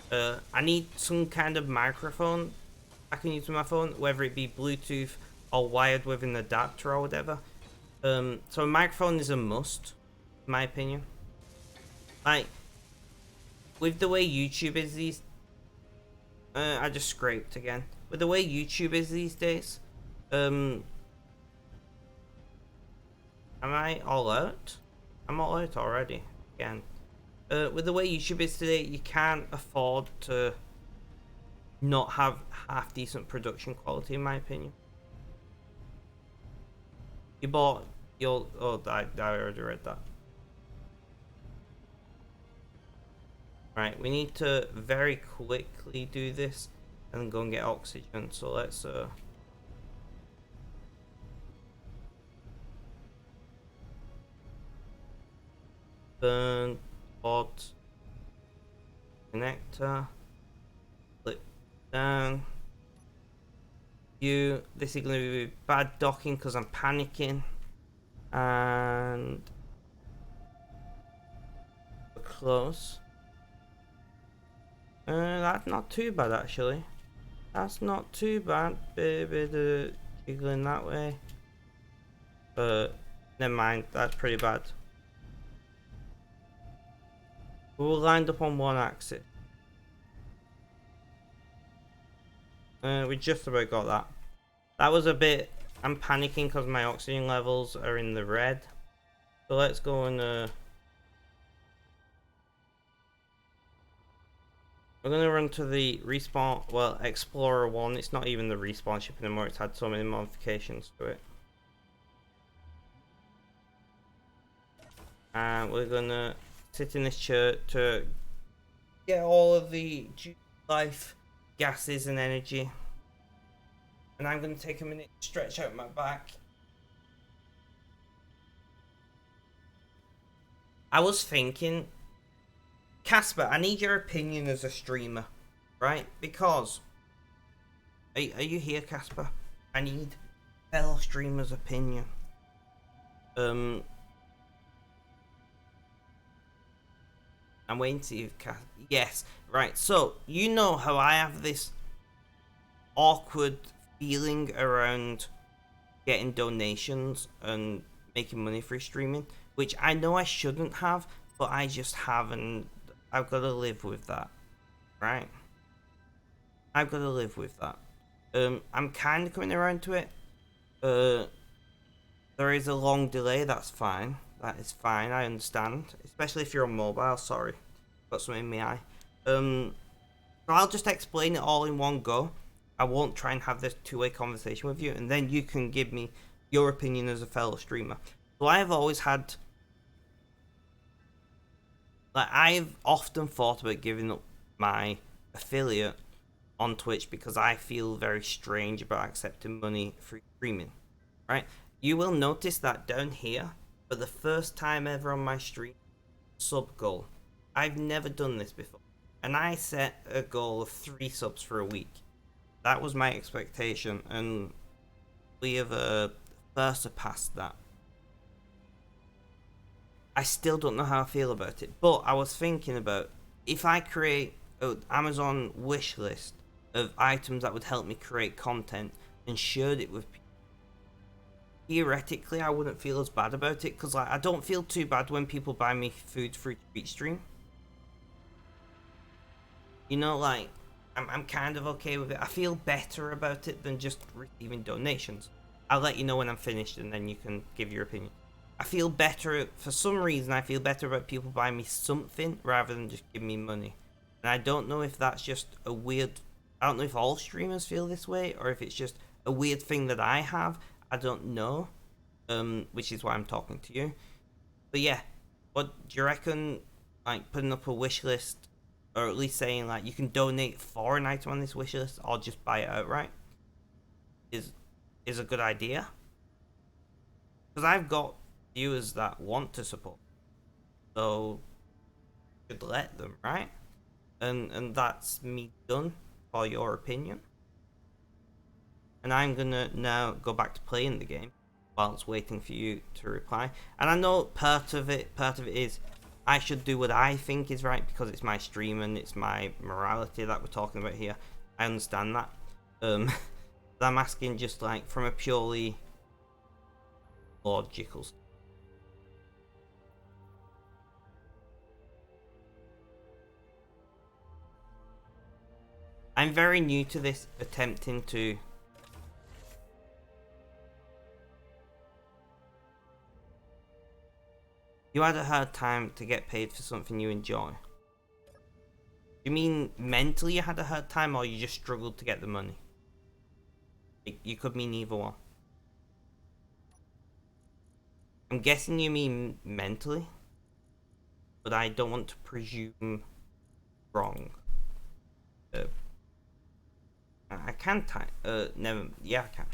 I need some kind of microphone I can use with my phone, whether it be Bluetooth or wired with an adapter or whatever. So a microphone is a must, in my opinion. Like, with the way YouTube is these... I just scraped again. With the way YouTube is these days, am I all out? I'm all out already, again. With the way YouTube is today, you can't afford to not have half decent production quality, in my opinion. You bought your... Oh, I already read that. Right, we need to very quickly do this and then go and get oxygen. So let's burn pod connector, flip down. This is going to be bad docking because I'm panicking, and we're close. That's not too bad, actually. That's not too bad. Bit of jiggling that way. But never mind, that's pretty bad. We're all lined up on one axis. We just about got that. That was a bit... I'm panicking because my oxygen levels are in the red. So let's go and... We're going to run to the respawn, well, Explorer 1. It's not even the respawn ship anymore. It's had so many modifications to it. And we're going to sit in this chair to get all of the life gases and energy. And I'm going to take a minute to stretch out my back. I was thinking... Casper, I need your opinion as a streamer, right? Because... Are you here, Casper? I need fellow streamers' opinion. I'm waiting to see if Casper... Yes, right. So, you know how I have this awkward feeling around getting donations and making money for streaming, which I know I shouldn't have, but I just haven't. I've got to live with that, right? I've got to live with that. I'm kind of coming around to it. There is a long delay. That's fine. That is fine. I understand, especially if you're on mobile. Sorry, got something in my eye. So I'll just explain it all in one go. I won't try and have this two-way conversation with you, and then you can give me your opinion as a fellow streamer. So I have always had... Like, I've often thought about giving up my affiliate on Twitch because I feel very strange about accepting money for streaming, right? You will notice that down here, for the first time ever on my stream, sub goal. I've never done this before. And I set a goal of 3 subs for a week. That was my expectation, and we have far surpassed that. I still don't know how I feel about it, but I was thinking about if I create an Amazon wish list of items that would help me create content and shared it with people, theoretically I wouldn't feel as bad about it, because like I don't feel too bad when people buy me food through Twitch stream. You know, like I'm kind of okay with it. I feel better about it than just receiving donations. I'll let you know when I'm finished, and then you can give your opinion. I feel better, for some reason I feel better about people buying me something rather than just giving me money. And I don't know if that's just a weird, I don't know if all streamers feel this way, or if it's just a weird thing that I have. I don't know. Which is why I'm talking to you. But yeah, what do you reckon, like putting up a wish list, or at least saying like you can donate for an item on this wish list or just buy it outright, is a good idea? Because I've got viewers that want to support, so should let them, right? And that's me done for your opinion. And I'm gonna now go back to playing the game whilst waiting for you to reply. And I know part of it is I should do what I think is right because it's my stream and it's my morality that we're talking about here. I understand that. But I'm asking just like from a purely logical standpoint. I'm very new to this, attempting to... You had a hard time to get paid for something you enjoy. You mean mentally you had a hard time, or you just struggled to get the money? You could mean either one. I'm guessing you mean mentally, but I don't want to presume wrong. I can type. Never. Yeah, I can.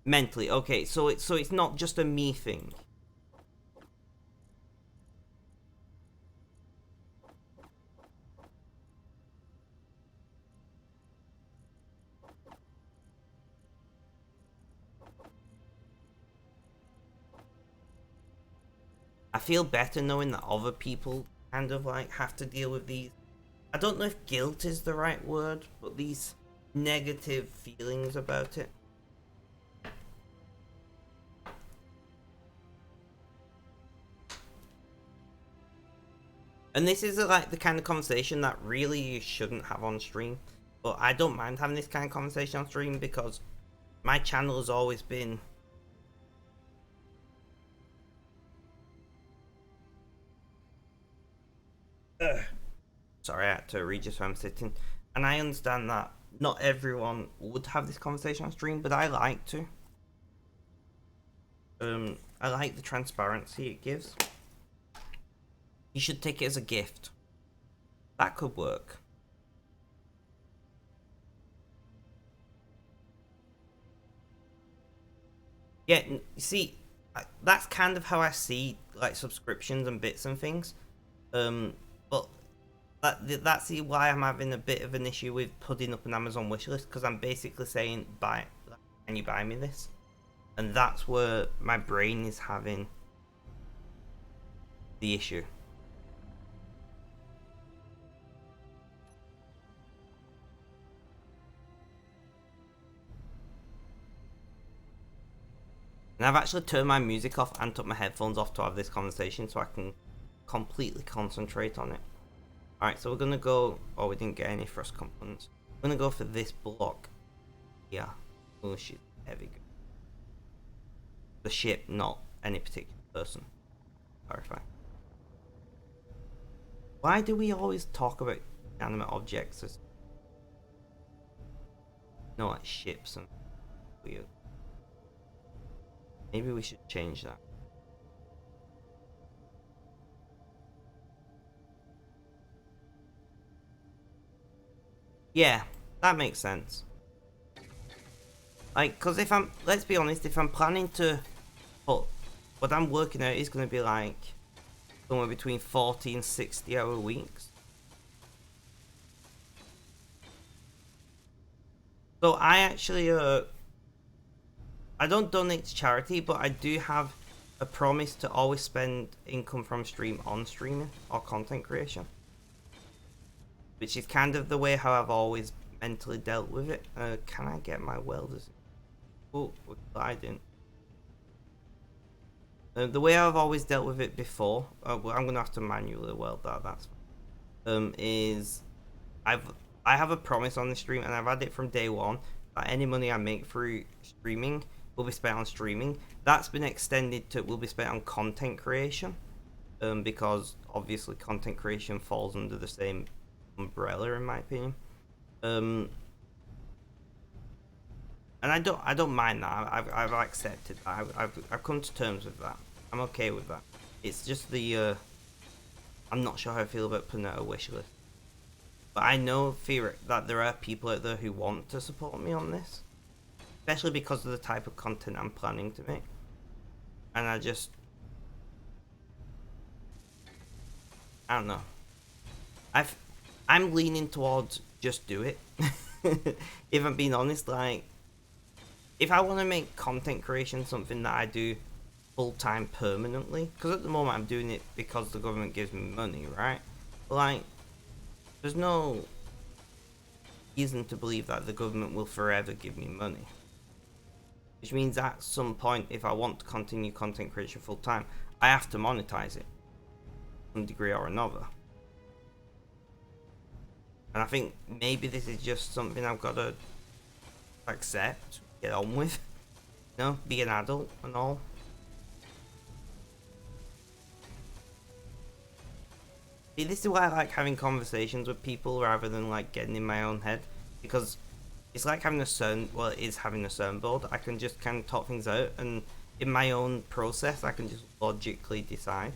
Mentally, okay. So it's not just a me thing. I feel better knowing that other people kind of like have to deal with these. I don't know if guilt is the right word, but these negative feelings about it. And this is like the kind of conversation that really you shouldn't have on stream. But I don't mind having this kind of conversation on stream because my channel has always been... Sorry, I had to read just where I'm sitting. And I understand that not everyone would have this conversation on stream, but I like to. I like the transparency it gives. You should take it as a gift. That could work. Yeah, you see, that's kind of how I see like subscriptions and bits and things. But that's why I'm having a bit of an issue with putting up an Amazon wishlist, because I'm basically saying, "Buy, can you buy me this?" And that's where my brain is having the issue. And I've actually turned my music off and took my headphones off to have this conversation so I can completely concentrate on it. Alright, so we're gonna go... Oh, we didn't get any thrust components. We're gonna go for this block. Yeah. Oh shit, heavy good. The ship, not any particular person. Clarify. Why do we always talk about animate objects as... No, like ships and... Weird. Maybe we should change that. Yeah, that makes sense. Like, because if I'm... Let's be honest, if I'm planning to put... What I'm working out is going to be like... somewhere between 40 and 60 hour weeks. So I actually... I don't donate to charity, but I do have a promise to always spend income from stream on streaming or content creation. Which is kind of the way how I've always mentally dealt with it. Can I get my welders? Oh, I didn't. The way I've always dealt with it before, well, I'm gonna have to manually weld that. That's is I have a promise on the stream, and I've had it from day one that any money I make through streaming will be spent on streaming. That's been extended to will be spent on content creation, because obviously content creation falls under the same umbrella in my opinion. And I don't mind that. I've accepted that. I've come to terms with that. I'm okay with that. It's just the I'm not sure how I feel about putting out a wish list. But I know that there are people out there who want to support me on this, especially because of the type of content I'm planning to make. And I don't know. I'm leaning towards just do it. If I'm being honest, like, if I want to make content creation something that I do full-time permanently, because at the moment I'm doing it because the government gives me money, right? Like, there's no reason to believe that the government will forever give me money. Which means at some point, if I want to continue content creation full-time, I have to monetize it, to some degree or another. And I think maybe this is just something I've got to accept, get on with, you know, be an adult and all. See, this is why I like having conversations with people rather than like getting in my own head, because it's like having a CERN, well, it is having a CERN board. I can just kind of talk things out, and in my own process, I can just logically decide.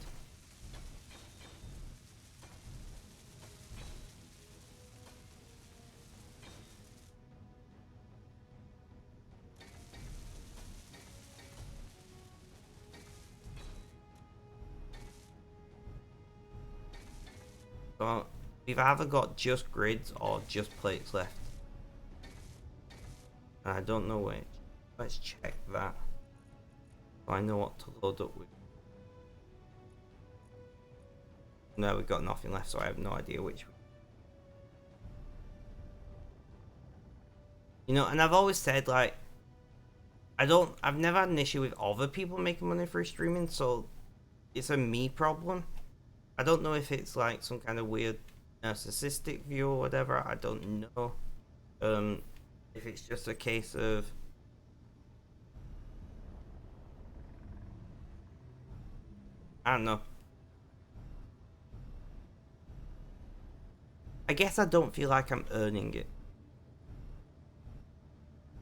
So we've either got just grids or just plates left. And I don't know which. Let's check that, so I know what to load up with. No, we've got nothing left, so I have no idea which. You know, and I've always said, like, I've never had an issue with other people making money through streaming, so it's a me problem. I don't know if it's like some kind of weird narcissistic view or whatever. I don't know. If it's just a case of I don't know. I guess I don't feel like I'm earning it.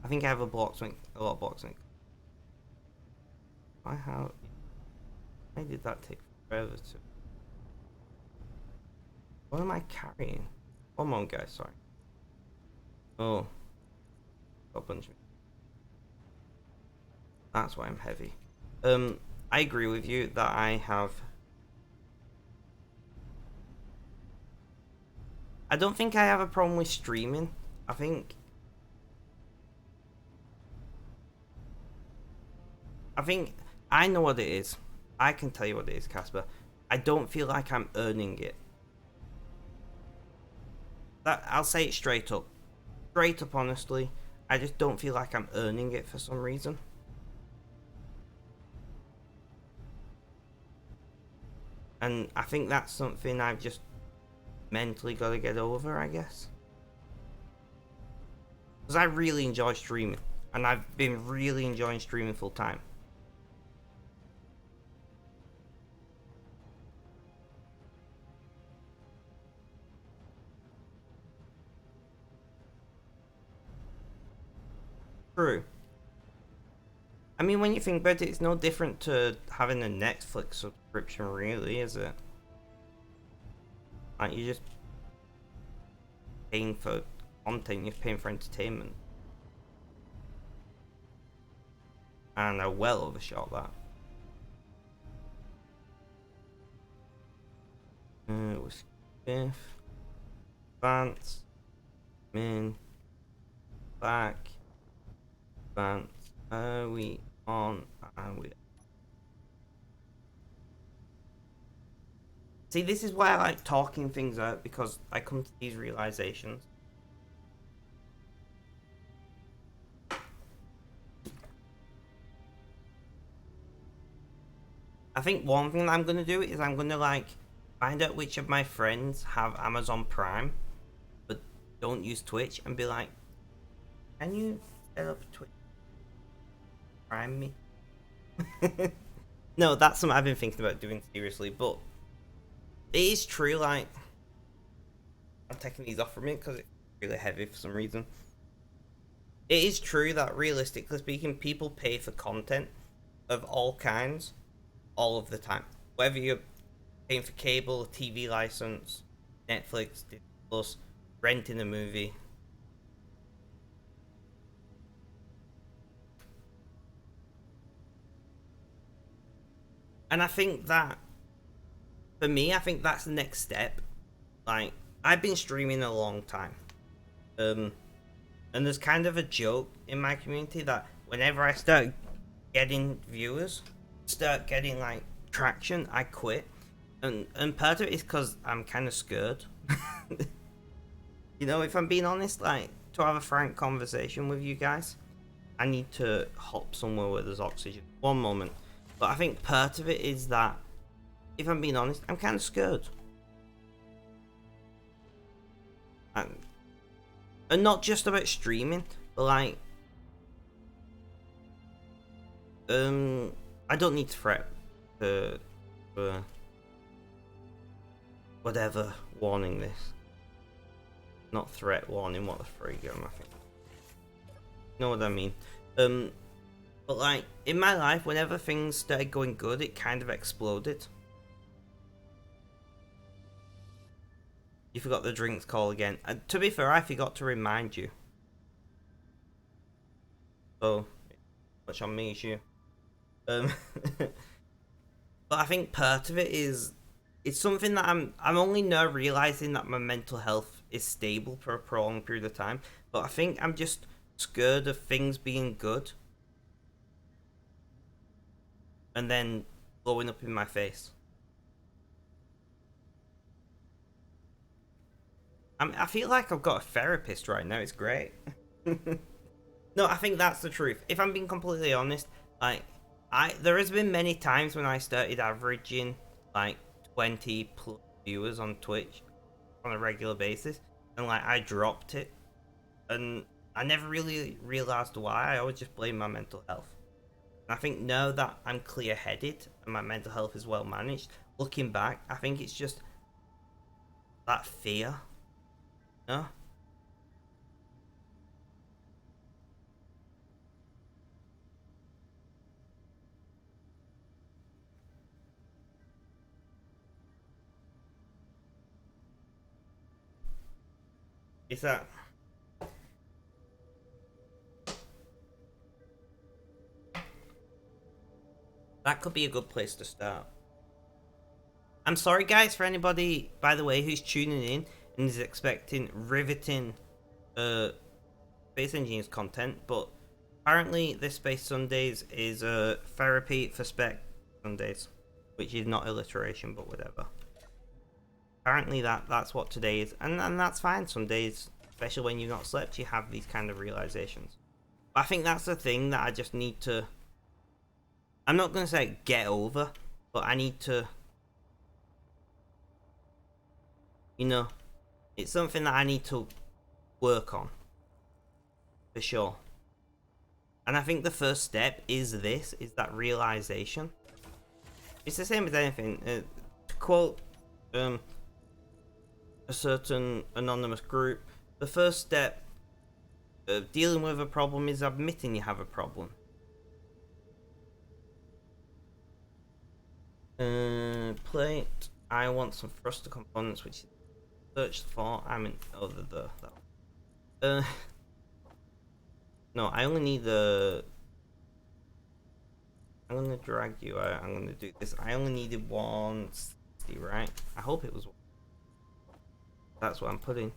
I think I have a lot of blocksmith. Why did that take forever to? What am I carrying? Come on, guys. Sorry. Oh, got a bunch of. That's why I'm heavy. I agree with you that I have. I don't think I have a problem with streaming. I think I know what it is. I can tell you what it is, Casper. I don't feel like I'm earning it. I'll say it straight up. Straight up, honestly. I just don't feel like I'm earning it for some reason. And I think that's something I've just mentally got to get over, I guess. Because I really enjoy streaming. And I've been really enjoying streaming full time. True. I mean, when you think about it, it's no different to having a Netflix subscription, really, is it? Like, you're just paying for content, you're paying for entertainment. And I well overshot that. It was fifth, advance, min, back, advance. We on and we. See, this is why I like talking things out, because I come to these realizations. I think one thing that I'm gonna do is I'm gonna like find out which of my friends have Amazon Prime but don't use Twitch and be like, can you set up Twitch Prime me? No, that's something I've been thinking about doing seriously, but it is true, like, I'm taking these off from me because it's really heavy for some reason. It is true that realistically speaking, people pay for content of all kinds all of the time. Whether you're paying for cable, TV license, Netflix, Disney Plus, renting a movie. And I think that, for me, I think that's the next step. Like, I've been streaming a long time. And there's kind of a joke in my community that whenever I start getting viewers, start getting like traction, I quit. And part of it is because I'm kind of scared. You know, if I'm being honest, like, to have a frank conversation with you guys, I need to hop somewhere where there's oxygen. One moment. But I think part of it is that, if I'm being honest, I'm kind of scared. And not just about streaming, but like, I don't need to fret for whatever warning this. Not threat warning, what the frig am I thinking? You know what I mean? But like, in my life, whenever things started going good, it kind of exploded. You forgot the drinks call again. And to be fair, I forgot to remind you. So, much on me as you. But I think part of it is, it's something that I'm only now realizing that my mental health is stable for a prolonged period of time. But I think I'm just scared of things being good and then blowing up in my face. I feel like I've got a therapist right now. It's great. No, I think that's the truth. If I'm being completely honest, like, there has been many times when I started averaging like 20 plus viewers on Twitch on a regular basis, and like I dropped it, and I never really realized why. I always just blame my mental health. And I think now that I'm clear-headed and my mental health is well managed, looking back, I think it's just that fear. No, is that could be a good place to start. I'm sorry, guys, for anybody, by the way, who's tuning in and is expecting riveting Space Engineers content, but apparently this Space Sundays is therapy for spec Sundays, which is not alliteration, but whatever. Apparently that's what today is, and that's fine. Some days, especially when you've not slept, you have these kind of realizations. But I think that's the thing that I just need to. I'm not gonna say get over, but I need to. You know, it's something that I need to work on for sure. And I think the first step is that realization. It's the same as anything. To quote a certain anonymous group, the first step of dealing with a problem is admitting you have a problem. Plate. I want some thruster components, which is searched for. I'm in. Oh, no, I only need the. I'm gonna drag you out. I'm gonna do this. I only needed 160, right? I hope it was. That's what I'm putting.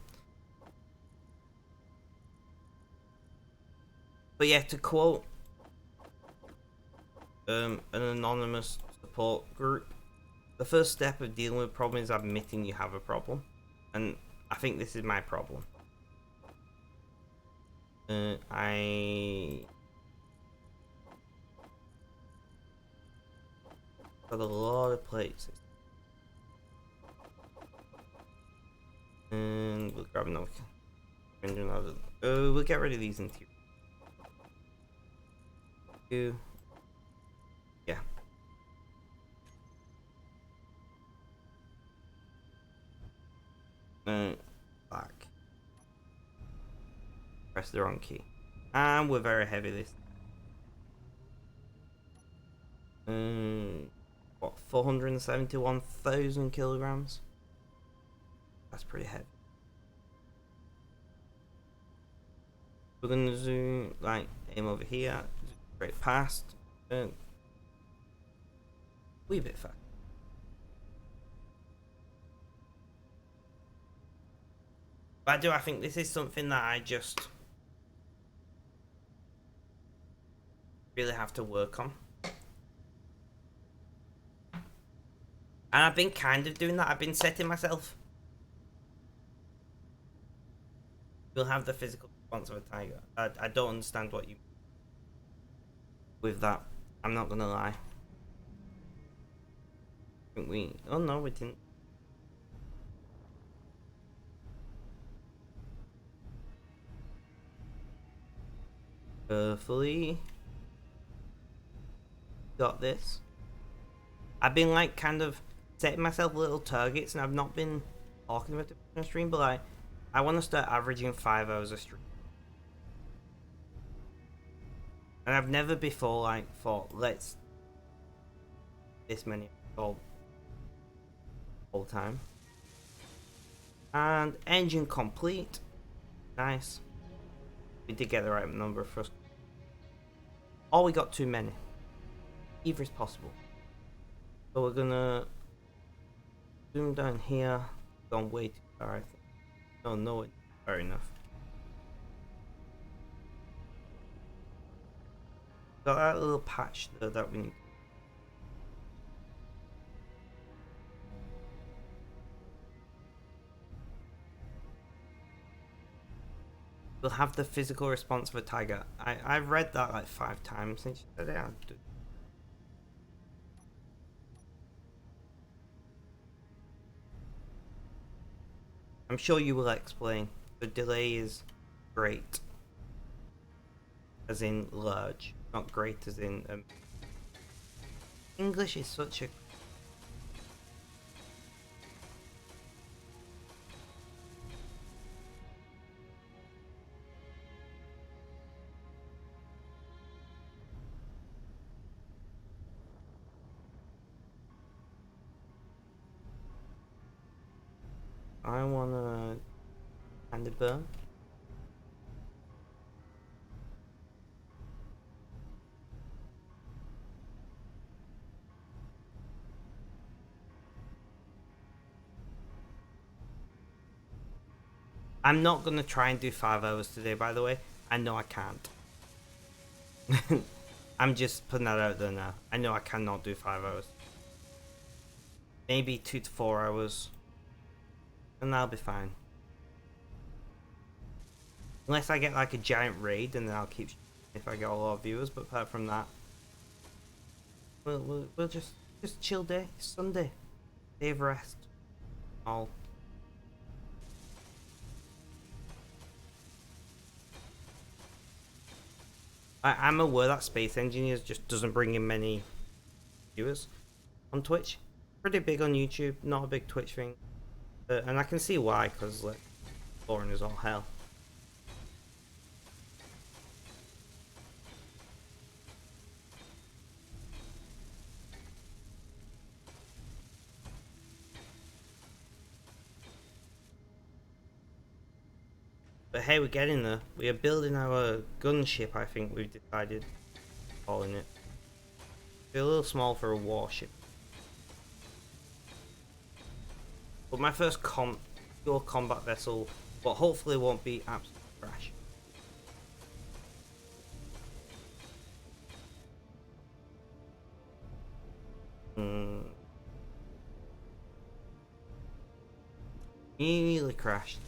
But yeah, to quote an anonymous support group, the first step of dealing with a problem is admitting you have a problem, and I think this is my problem. Got a lot of plates. And we'll grab another. We'll get rid of these interior. Yeah. Back. Press the wrong key. And we're very heavy this. What, 471,000 kilograms? That's pretty heavy. We're gonna zoom, like, aim over here, straight past, and wee bit fast. But I think this is something that I just really have to work on. And I've been kind of doing that. I've been setting myself. We'll have the physical response of a tiger. I don't understand what you mean with that. I'm not gonna lie. I think we... Oh no, we didn't. Carefully. Got this. I've been like kind of setting myself little targets, and I've not been talking about it on the stream, but like I want to start averaging 5 hours a stream. And I've never before like thought let's this many all time. And engine complete. Nice. We did get the right number first. Oh, we got too many. Either is possible. So we're gonna zoom down here. Gone way too far, I think. No, it's far enough. Got that little patch there that we need. We'll have the physical response of a tiger. I've read that like 5 times since you said it. I'm sure you will explain. The delay is great. As in large. Not great as in... English is such a... I wanna... kind of burn. I'm not gonna try and do 5 hours today, by the way. I know I can't. I'm just putting that out there now. I know I cannot do 5 hours. Maybe 2 to 4 hours. And that'll be fine. Unless I get like a giant raid, and then I'll keep if I get a lot of viewers. But apart from that, we'll just chill day. It's Sunday, day of rest. All. I'm aware that Space Engineers just doesn't bring in many viewers on Twitch. Pretty big on YouTube, not a big Twitch thing. And I can see why, because like, boring as all hell. But hey, we're getting there. We are building our gunship, I think we've decided. Calling it. It's a little small for a warship. But my first pure combat vessel, but hopefully won't be absolute trash. Nearly crashed.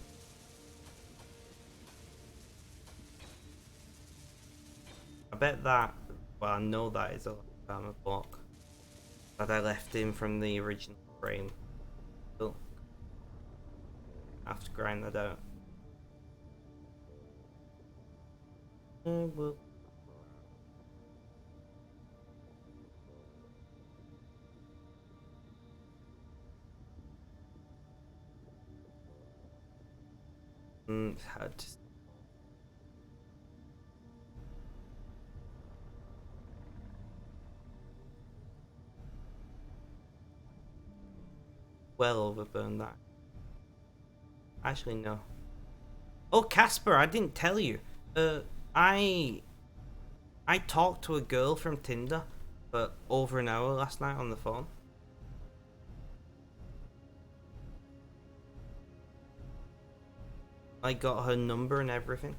I bet that, well, I know that is a armor block. that I left in from the original frame. So I have to grind that out. Well. It's hard to. Well overburned that. Actually, no. Oh, Casper, I didn't tell you. I talked to a girl from Tinder for over an hour last night on the phone. I got her number and everything.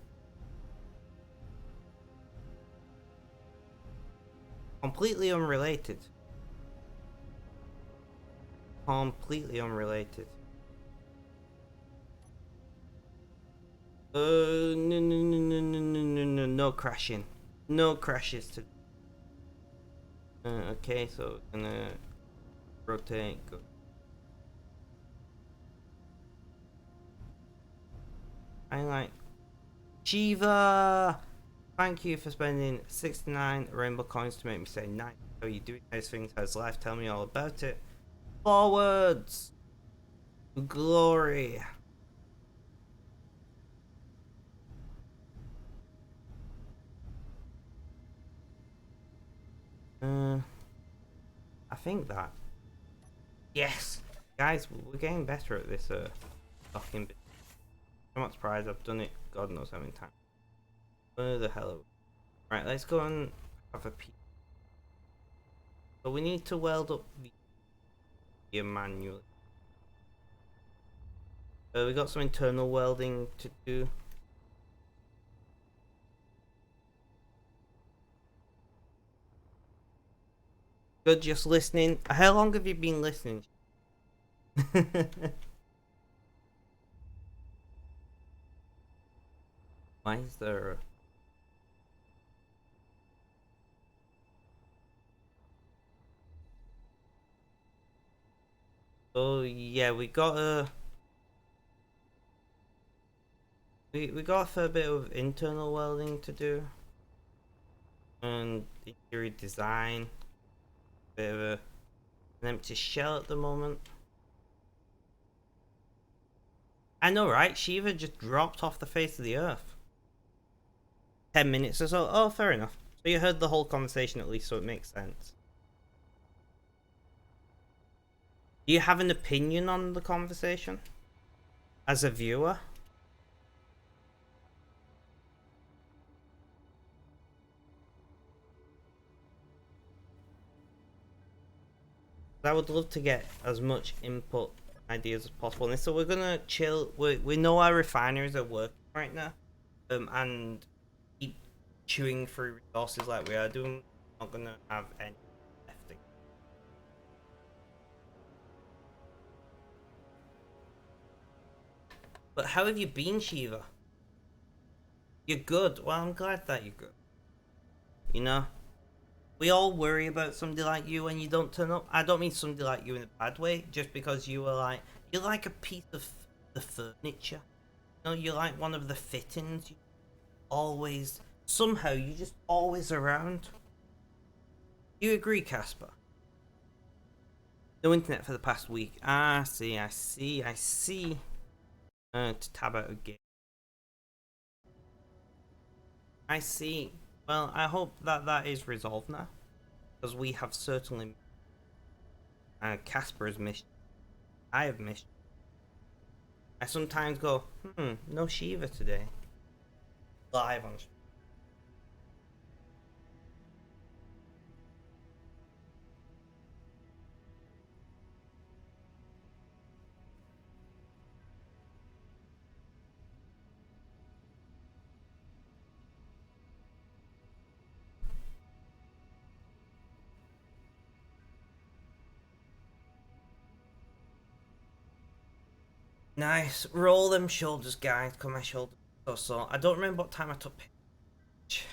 Completely unrelated. Completely unrelated. No crashing. No crashes to. Okay, so gonna rotate. Go. I like Shiva. Thank you for spending 69 rainbow coins to make me say nice. How are you doing those things? How's life? Tell me all about it. Forwards. Glory. I think that. Yes, guys, we're getting better at this fucking bit. I'm not surprised. I've done it God knows how many times. Where the hell are we? Right, let's go and have a peek. So we need to weld up the manually. We got some internal welding to do. Good, just listening. How long have you been listening? Why is there a... Oh yeah, we got a... We got a fair bit of internal welding to do. And interior design. Bit of an empty shell at the moment. I know, right? Shiva just dropped off the face of the earth. 10 minutes or so. Oh, fair enough. So you heard the whole conversation at least, so it makes sense. Do you have an opinion on the conversation? As a viewer? I would love to get as much input ideas as possible. And so we're gonna chill. We know our refineries are working right now, and keep chewing through resources like we are doing. Not gonna have any left. But how have you been, Shiva? You're good. Well, I'm glad that you're good. You know, we all worry about somebody like you when you don't turn up. I don't mean somebody like you in a bad way, just because you were like, you're like a piece of the furniture. You know, you're like one of the fittings. You always, somehow, you're just always around. You agree, Casper? No internet for the past week. Ah, I see. To tab out a game. I see. Well, I hope that that is resolved now, because we have certainly. Casper has missed. I have missed. I sometimes go, no Shiva today. Live on. Nice. Roll them shoulders, guys. Come my shoulders. So I don't remember what time I took pitch.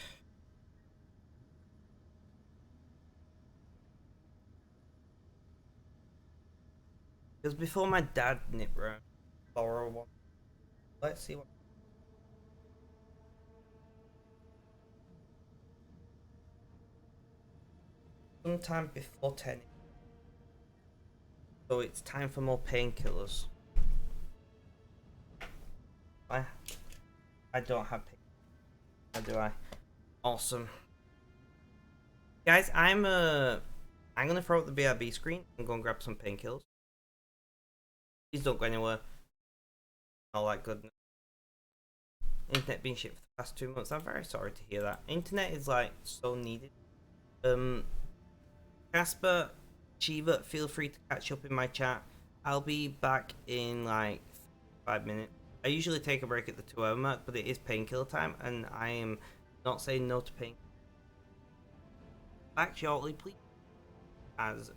Because before my dad nipped round, borrow one. Let's see what. Sometime before 10. So it's time for more painkillers. I don't have painkillers. How do I? Awesome. Guys, I'm gonna throw up the BRB screen and go and grab some painkillers. Please don't go anywhere. All that goodness. Internet being shit for the past 2 months. I'm very sorry to hear that. Internet is like so needed. Casper, Shiva, feel free to catch up in my chat. I'll be back in like 5 minutes. I usually take a break at the 2 hour mark, but it is painkiller time, and I am not saying no to pain. Back shortly, please. As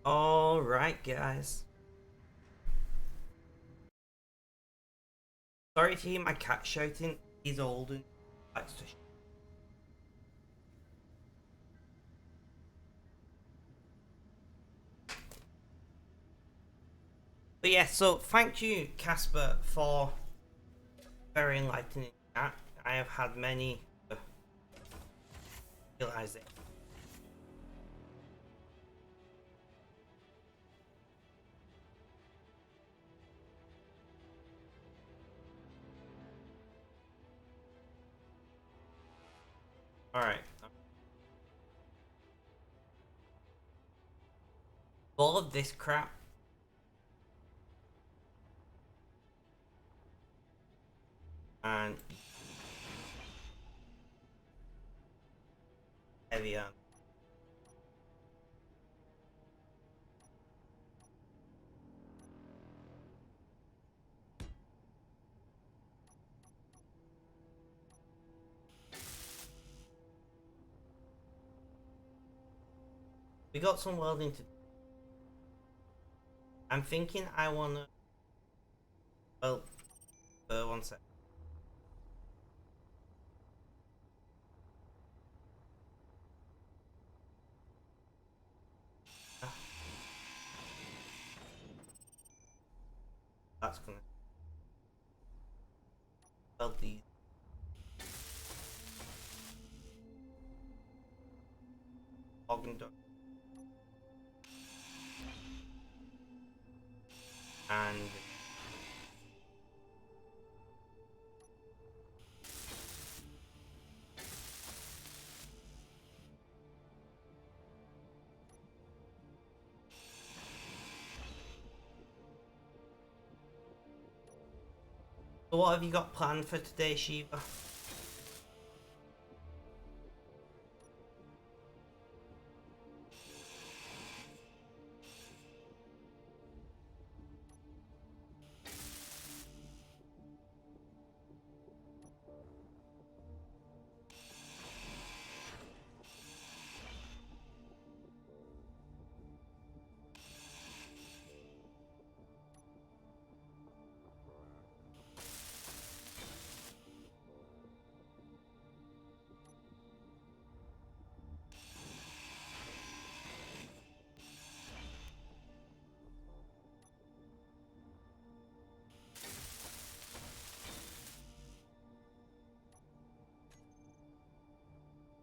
all right, guys. Sorry to hear my cat shouting. He's old and likes to. But yeah, so thank you, Casper, for very enlightening chat. I have had many realize it. All right. All of this crap. And heavy on. We got some welding to do. I'm thinking I wanna Well, one sec. Ah, that's gonna well these. Organ duct and so what have you got planned for today, Shiva?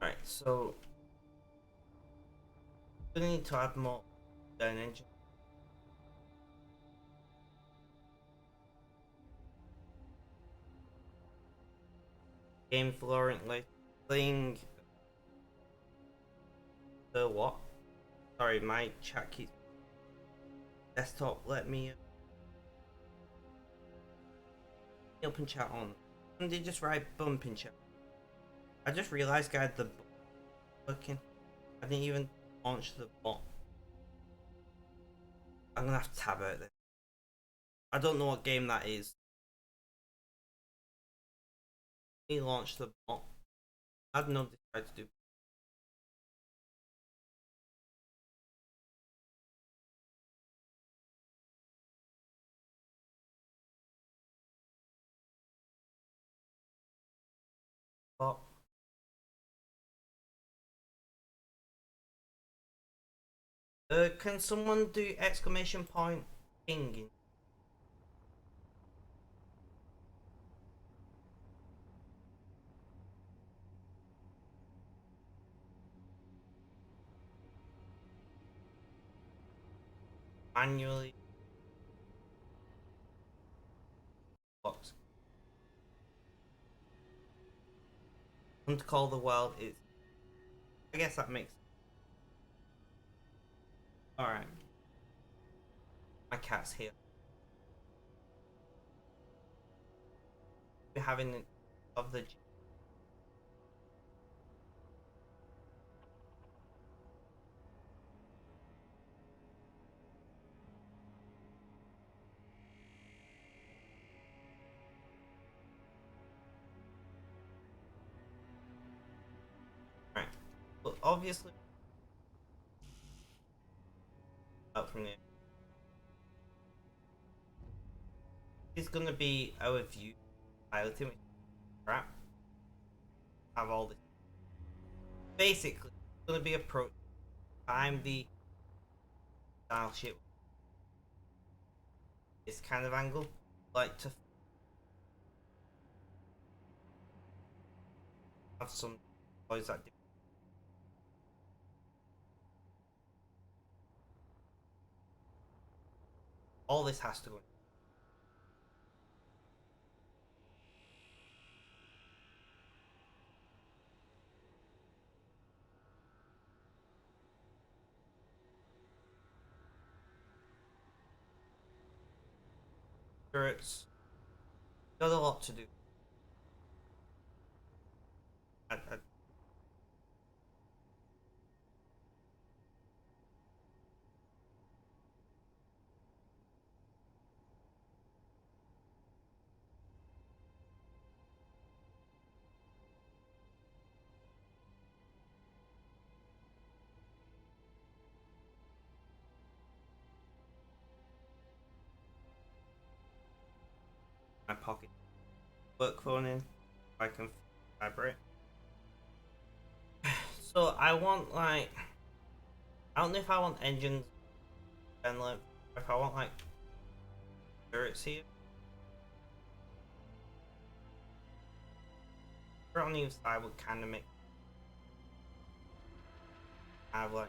Alright, so we need to add more down engine. Game fluently playing the what? Sorry, my chat keeps desktop. Let me open chat on. Somebody just write bump in chat. I just realized, guys, the working. I didn't even launch the bot. I'm gonna have to tab out this. I don't know what game that is. He launched the bot. I don't know what they tried to do. Bot. Can someone do exclamation point ping? Manually box. Want to call the world is. I guess that makes. All right. My cat's here. We're having of the. Right. Well, obviously, out from there. It's gonna be our view piloting, which crap. Have all this. Basically, it's gonna be approach. I'm the style ship. This kind of angle, like to have some toys that do. All this has to go. It's got a lot to do. I pocket work phone in. I can vibrate. So I want like, I don't know if I want engines and like if I want like turrets here. On the side would kind of make have like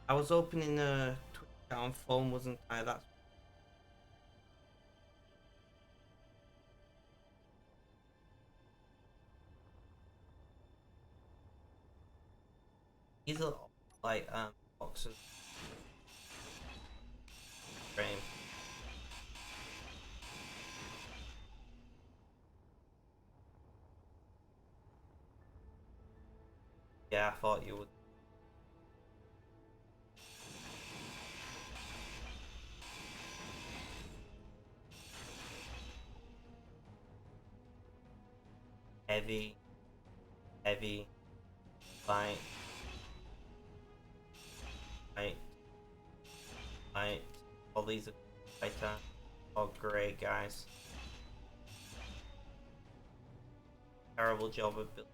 I was opening a Twitch account phone, wasn't I? That's these are like boxes frame. Yeah, I thought you would. Heavy, heavy, light, light, light. All these are lighter. Oh, great, guys. Terrible job of building.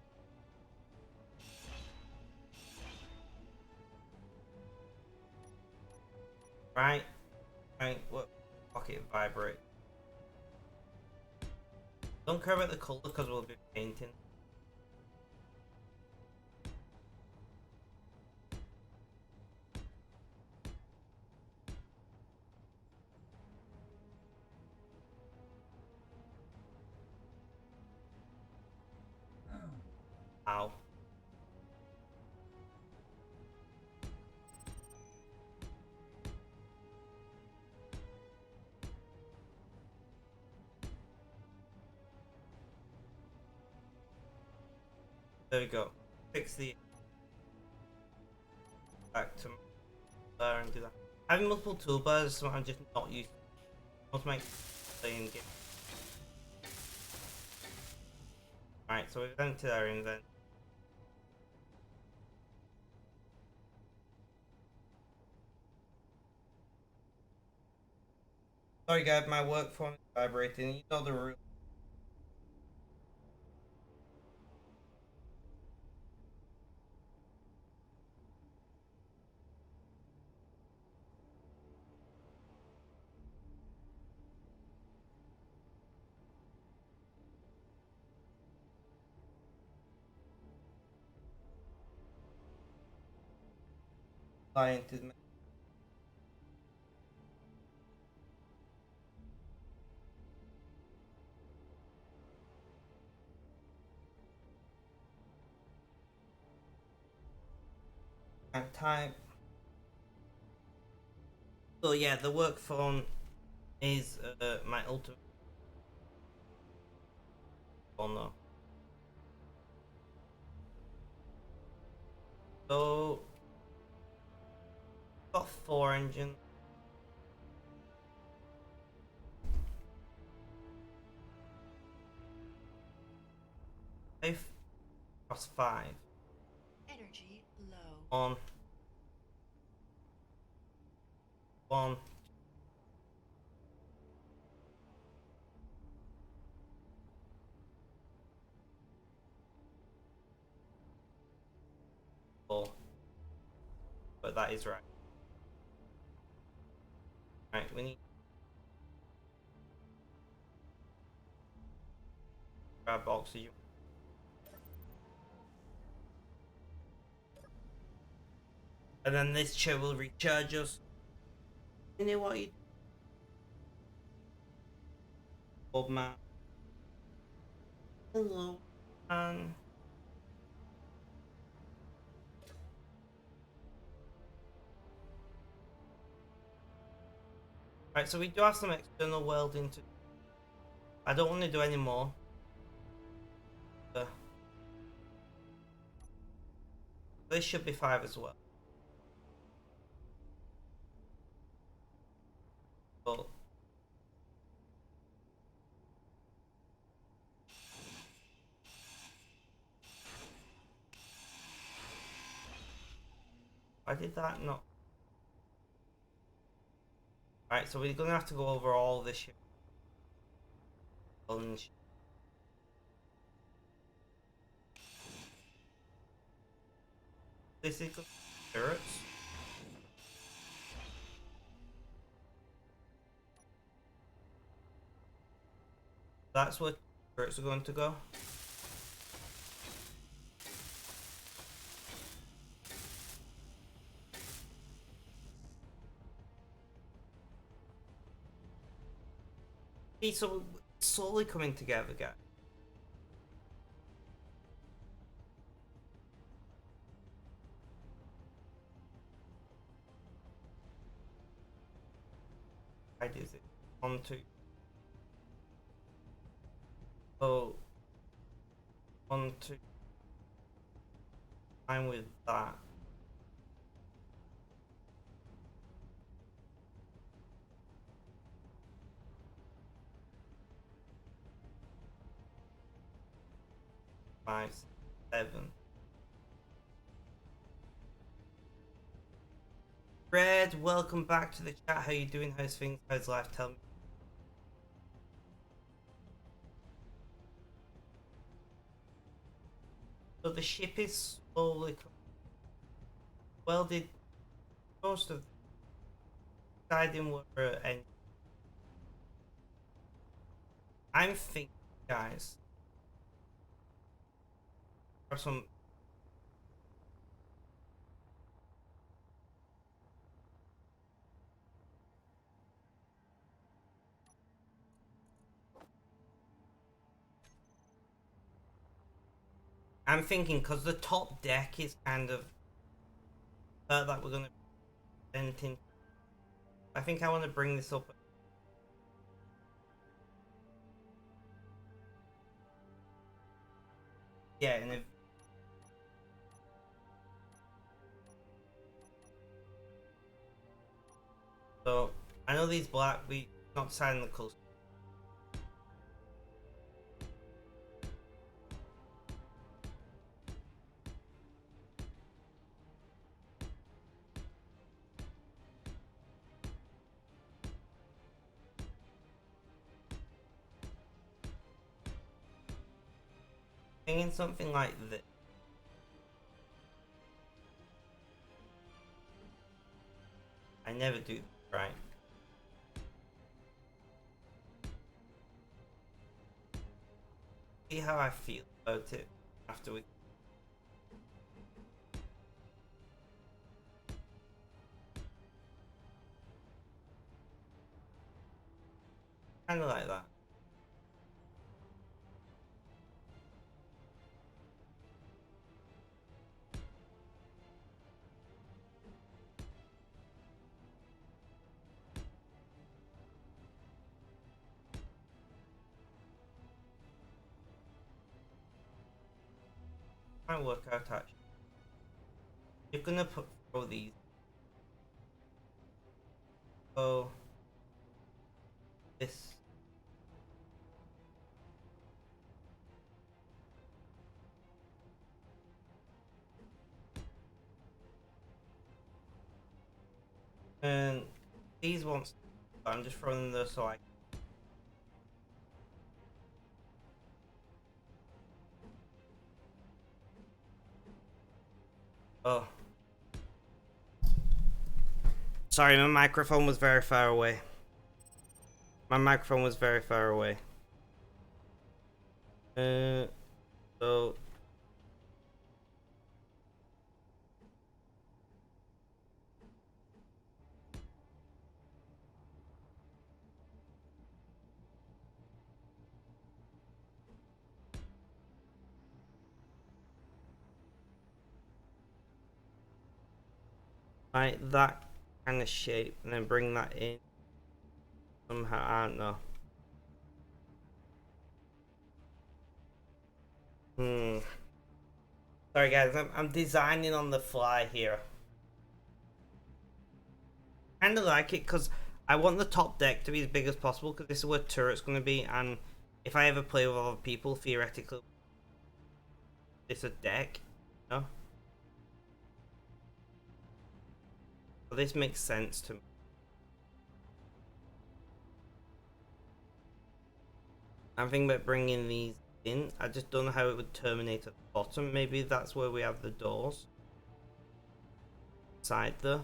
Right, right. What? Pocket vibrate. Don't care about the color because we'll be painting. Ow. There we go. Fix the back to there and do that. Having multiple toolbars is something I'm just not used to. Most make playing game. Alright, so we've entered our invent. Sorry guys, my work phone is vibrating. You know the rule. Client is type. So yeah, the work phone is my ultimate phone though. So got 4 engines. 5 plus 5. Energy low. One. One. Four. But that is right. Right, we need to grab oxygen. And then this chair will recharge us. You know what you do? Old man. Hello. And right, so we do have some external welding to. I don't want to do any more. This should be 5 as well. But Why did that not? Right, so we're gonna have to go over all this shit. This is good turrets. That's where turrets are going to go. See, so it's slowly coming together, guys. Why is it? 1, 2. So 1, 2. I'm with that. Five, 7. Red, welcome back to the chat. How you doing? How's things? How's life? Tell me. So the ship is slowly. Well, did most of deciding were and I'm thinking, guys, for some. I'm thinking because the top deck is kind of that we're gonna present in. I think I want to bring this up. Yeah, and if so, I know these black we not deciding the colors. Thinking something like this. I never do right. See how I feel about it after we. Kind of like that. Might work out actually. You're gonna throw these. So this. And these ones, I'm just throwing them there so I. Oh. Sorry, my microphone was very far away. My microphone was very far away. So. Right, that kind of shape, and then bring that in somehow. I don't know. Sorry guys, I'm designing on the fly here. Kind of like it because I want the top deck to be as big as possible because this is where turret's going to be, and if I ever play with other people, theoretically, it's a deck, you know? This makes sense to me. I'm thinking about bringing these in. I just don't know how it would terminate at the bottom. Maybe that's where we have the doors. Side there.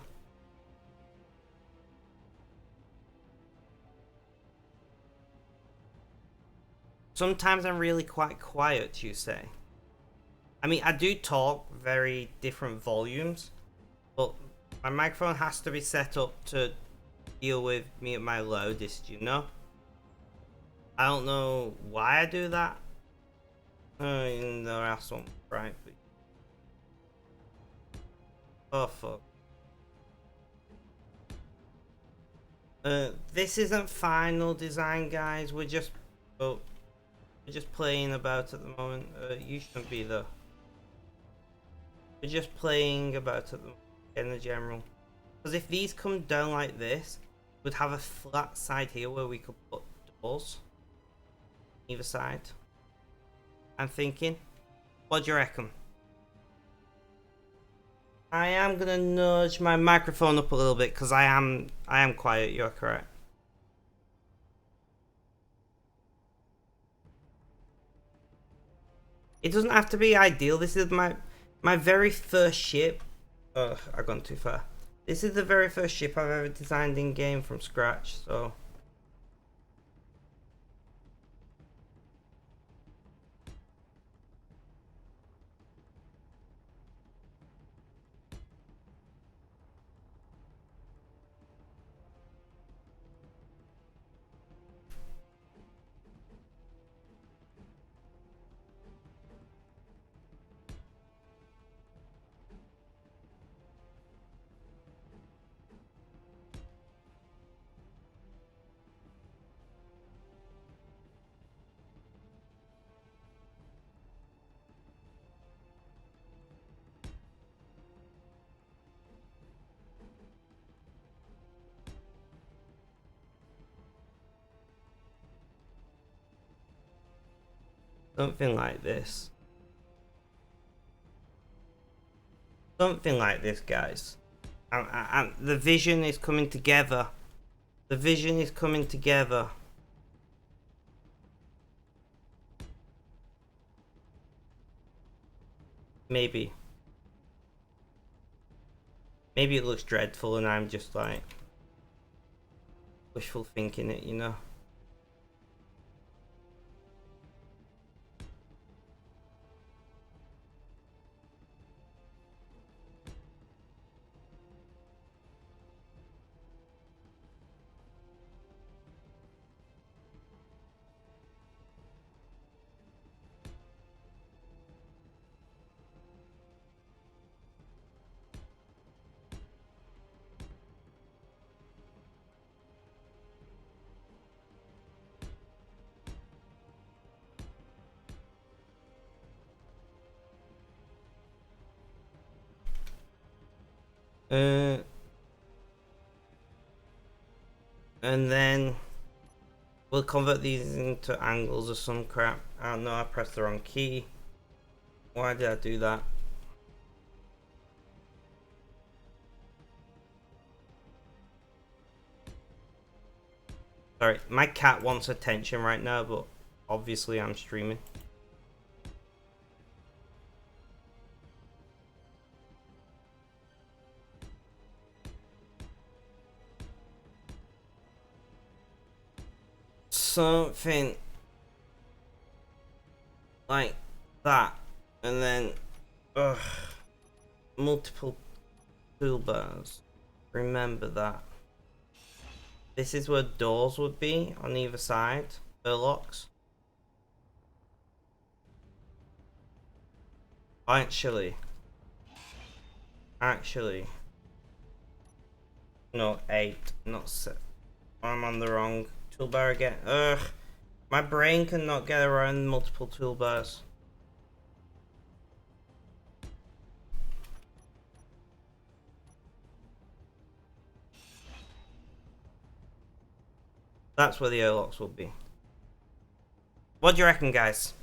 Sometimes I'm really quite quiet, you say. I mean, I do talk very different volumes, but my microphone has to be set up to deal with me at my loudest, you know? I don't know why I do that. In the last one, right? Oh, fuck. This isn't final design, guys. We're just playing about at the moment. You shouldn't be there. We're just playing about at the moment in the general. Because if these come down like this, we'd have a flat side here where we could put doors. Either side. I'm thinking. What do you reckon? I am gonna nudge my microphone up a little bit because I am quiet. You're correct. It doesn't have to be ideal. This is my very first ship. I've gone too far. This is the very first ship I've ever designed in game from scratch. So. Something like this. Something like this, guys. And the vision is coming together. The vision is coming together. Maybe. Maybe it looks dreadful and I'm just like wishful thinking it, you know. And then we'll convert these into angles or some crap. Oh no, I pressed the wrong key. Why did I do that? Sorry, my cat wants attention right now, but obviously I'm streaming. Something like that, and then multiple toolbars. Remember that. This is where doors would be on either side. Airlocks. Actually, no, 8, not 7. I'm on the wrong toolbar again. Ugh, my brain cannot get around multiple toolbars. That's where the airlocks will be. What do you reckon, guys?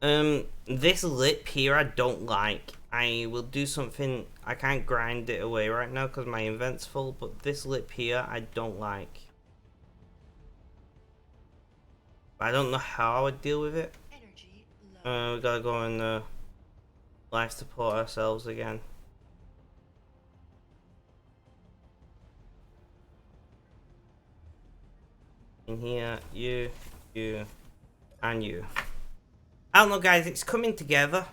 This lip here I don't like. I will do something. I can't grind it away right now because my invent's full, but this lip here I don't like. I don't know how I would deal with it. Energy low. We gotta go and life support ourselves again. In here, you, and you. I don't know, guys. It's coming together.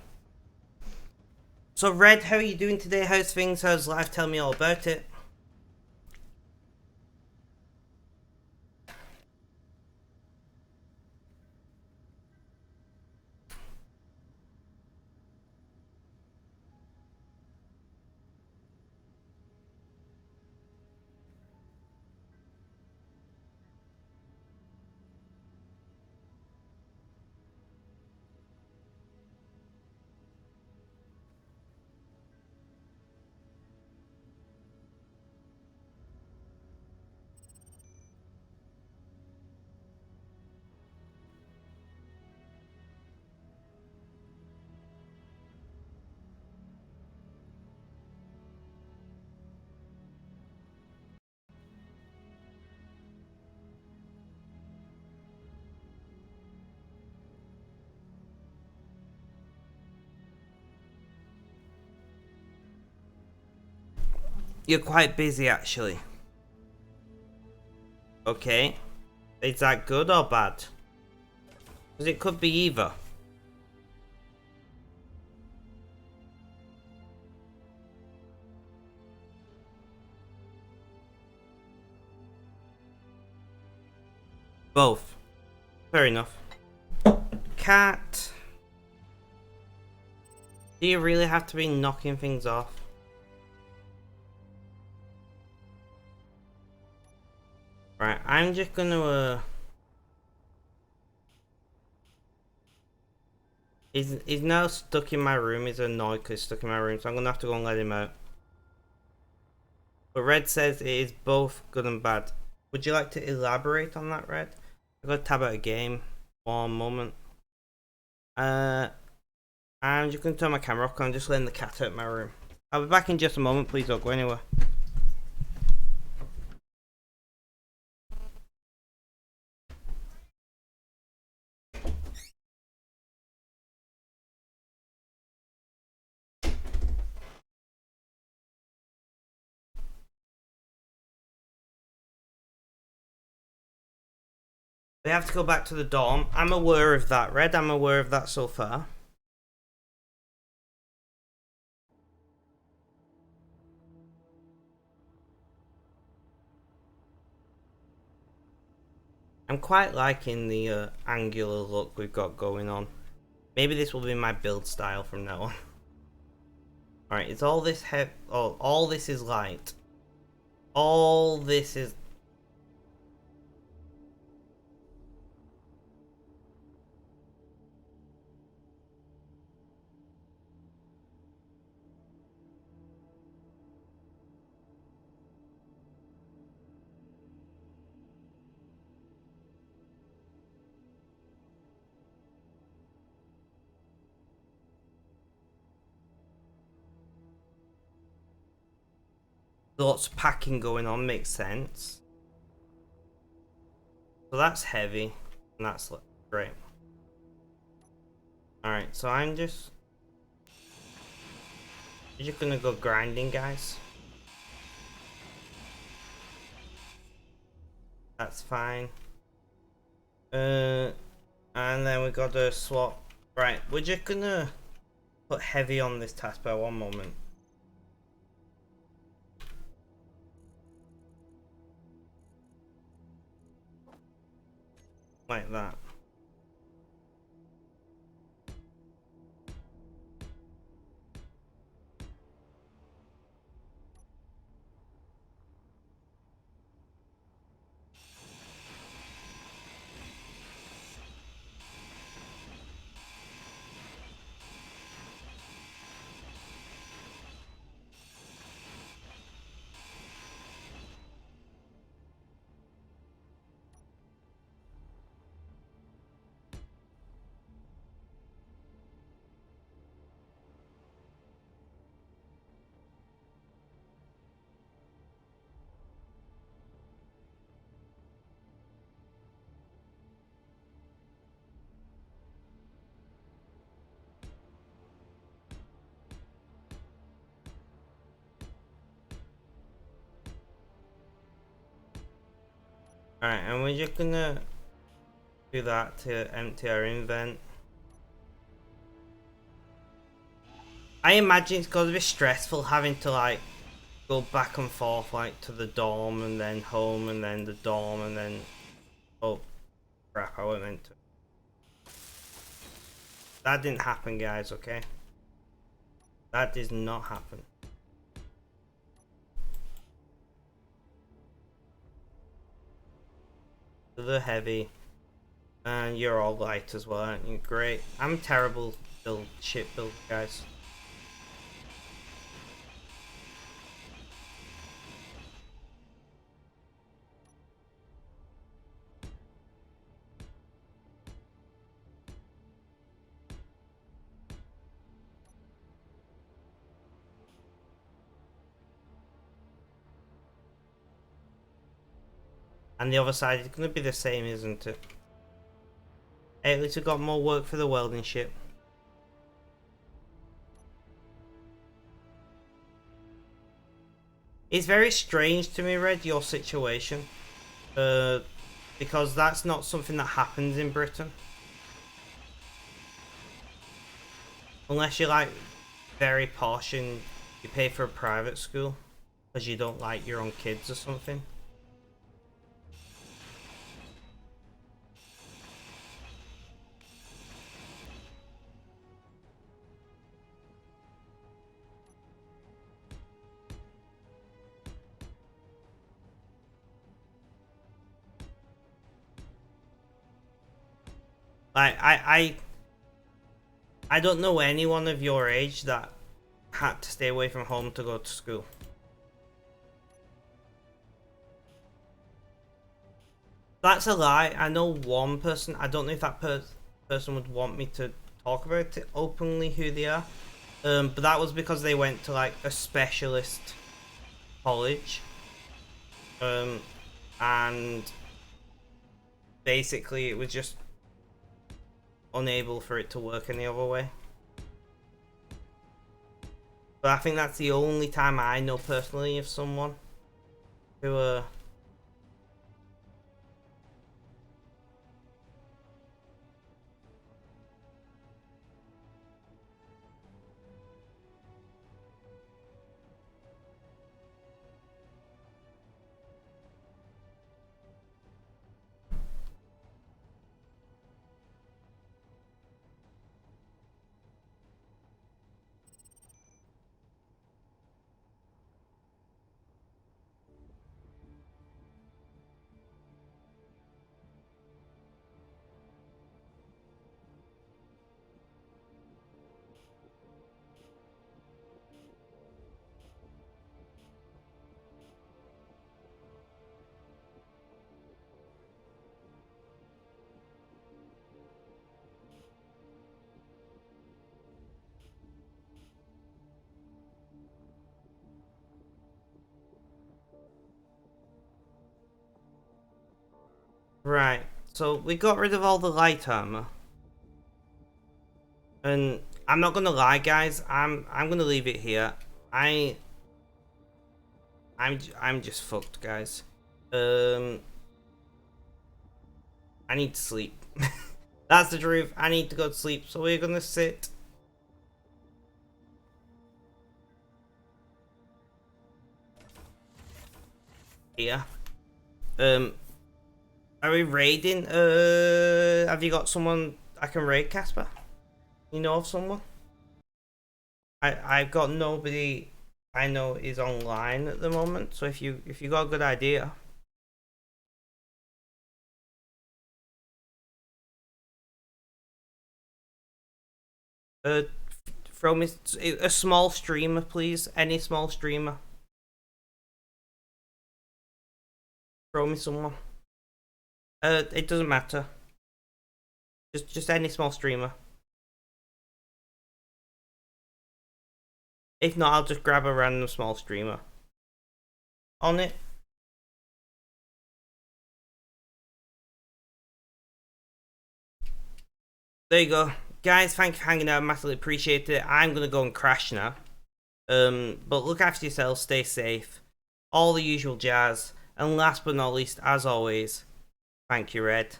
So, Red, how are you doing today? How's things? How's life? Tell me all about it. You're quite busy, actually. Okay. Is that good or bad? Because it could be either. Both. Fair enough. Cat. Do you really have to be knocking things off? Right, I'm just gonna He's now stuck in my room. He's annoyed because he's stuck in my room, so I'm gonna have to go and let him out. But Red says it is both good and bad. Would you like to elaborate on that, Red? I've got to tab out a game. One moment. I'm just gonna turn my camera off. I'm just letting the cat out of my room. I'll be back in just a moment. Please don't go anywhere. They have to go back to the dorm. I'm aware of that, Red. I'm aware of that so far. I'm quite liking the angular look we've got going on. Maybe this will be my build style from now on. Alright, it's all this all this is light. All this is... Lots of packing going on, makes sense. So that's heavy, and that's great. Alright, so I'm just gonna go grinding, guys. That's fine. And then we got to swap. Right, we're just gonna put heavy on this taskbar. One moment. Like that. Alright, and we're just gonna do that to empty our invent. I imagine it's gonna be stressful having to like go back and forth like to the dorm and then home and then the dorm and then oh crap, I wasn't meant to. That didn't happen, guys, okay? That did not happen. The heavy. And you're all light as well, aren't you? Great. I'm terrible ship build, guys. And the other side is going to be the same, isn't it? Hey, at least we got more work for the welding ship. It's very strange to me, Red, your situation. Because that's not something that happens in Britain. Unless you're like very posh and you pay for a private school. Because you don't like your own kids or something. Like, I don't know anyone of your age that had to stay away from home to go to school. That's a lie. I know one person. I don't know if that person would want me to talk about it openly, who they are. But that was because they went to like a specialist college. And basically it was just unable for it to work any other way. But I think that's the only time I know personally of someone who right. So we got rid of all the light armor. And I'm not gonna lie, guys. I'm gonna leave it here. I'm just fucked, guys. I need to sleep. That's the truth. I need to go to sleep. So we're gonna sit. Here. Are we raiding? Have you got someone I can raid, Casper? You know of someone? I've got nobody I know is online at the moment. So if you got a good idea. Throw me a small streamer, please. Any small streamer. Throw me someone. It doesn't matter. Just any small streamer. If not, I'll just grab a random small streamer. On it. There you go. Guys, thank you for hanging out. Massively appreciate it. I'm gonna go and crash now. But look after yourselves, stay safe. All the usual jazz. And last but not least, as always, Thank you, Red.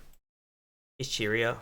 It's cheerio.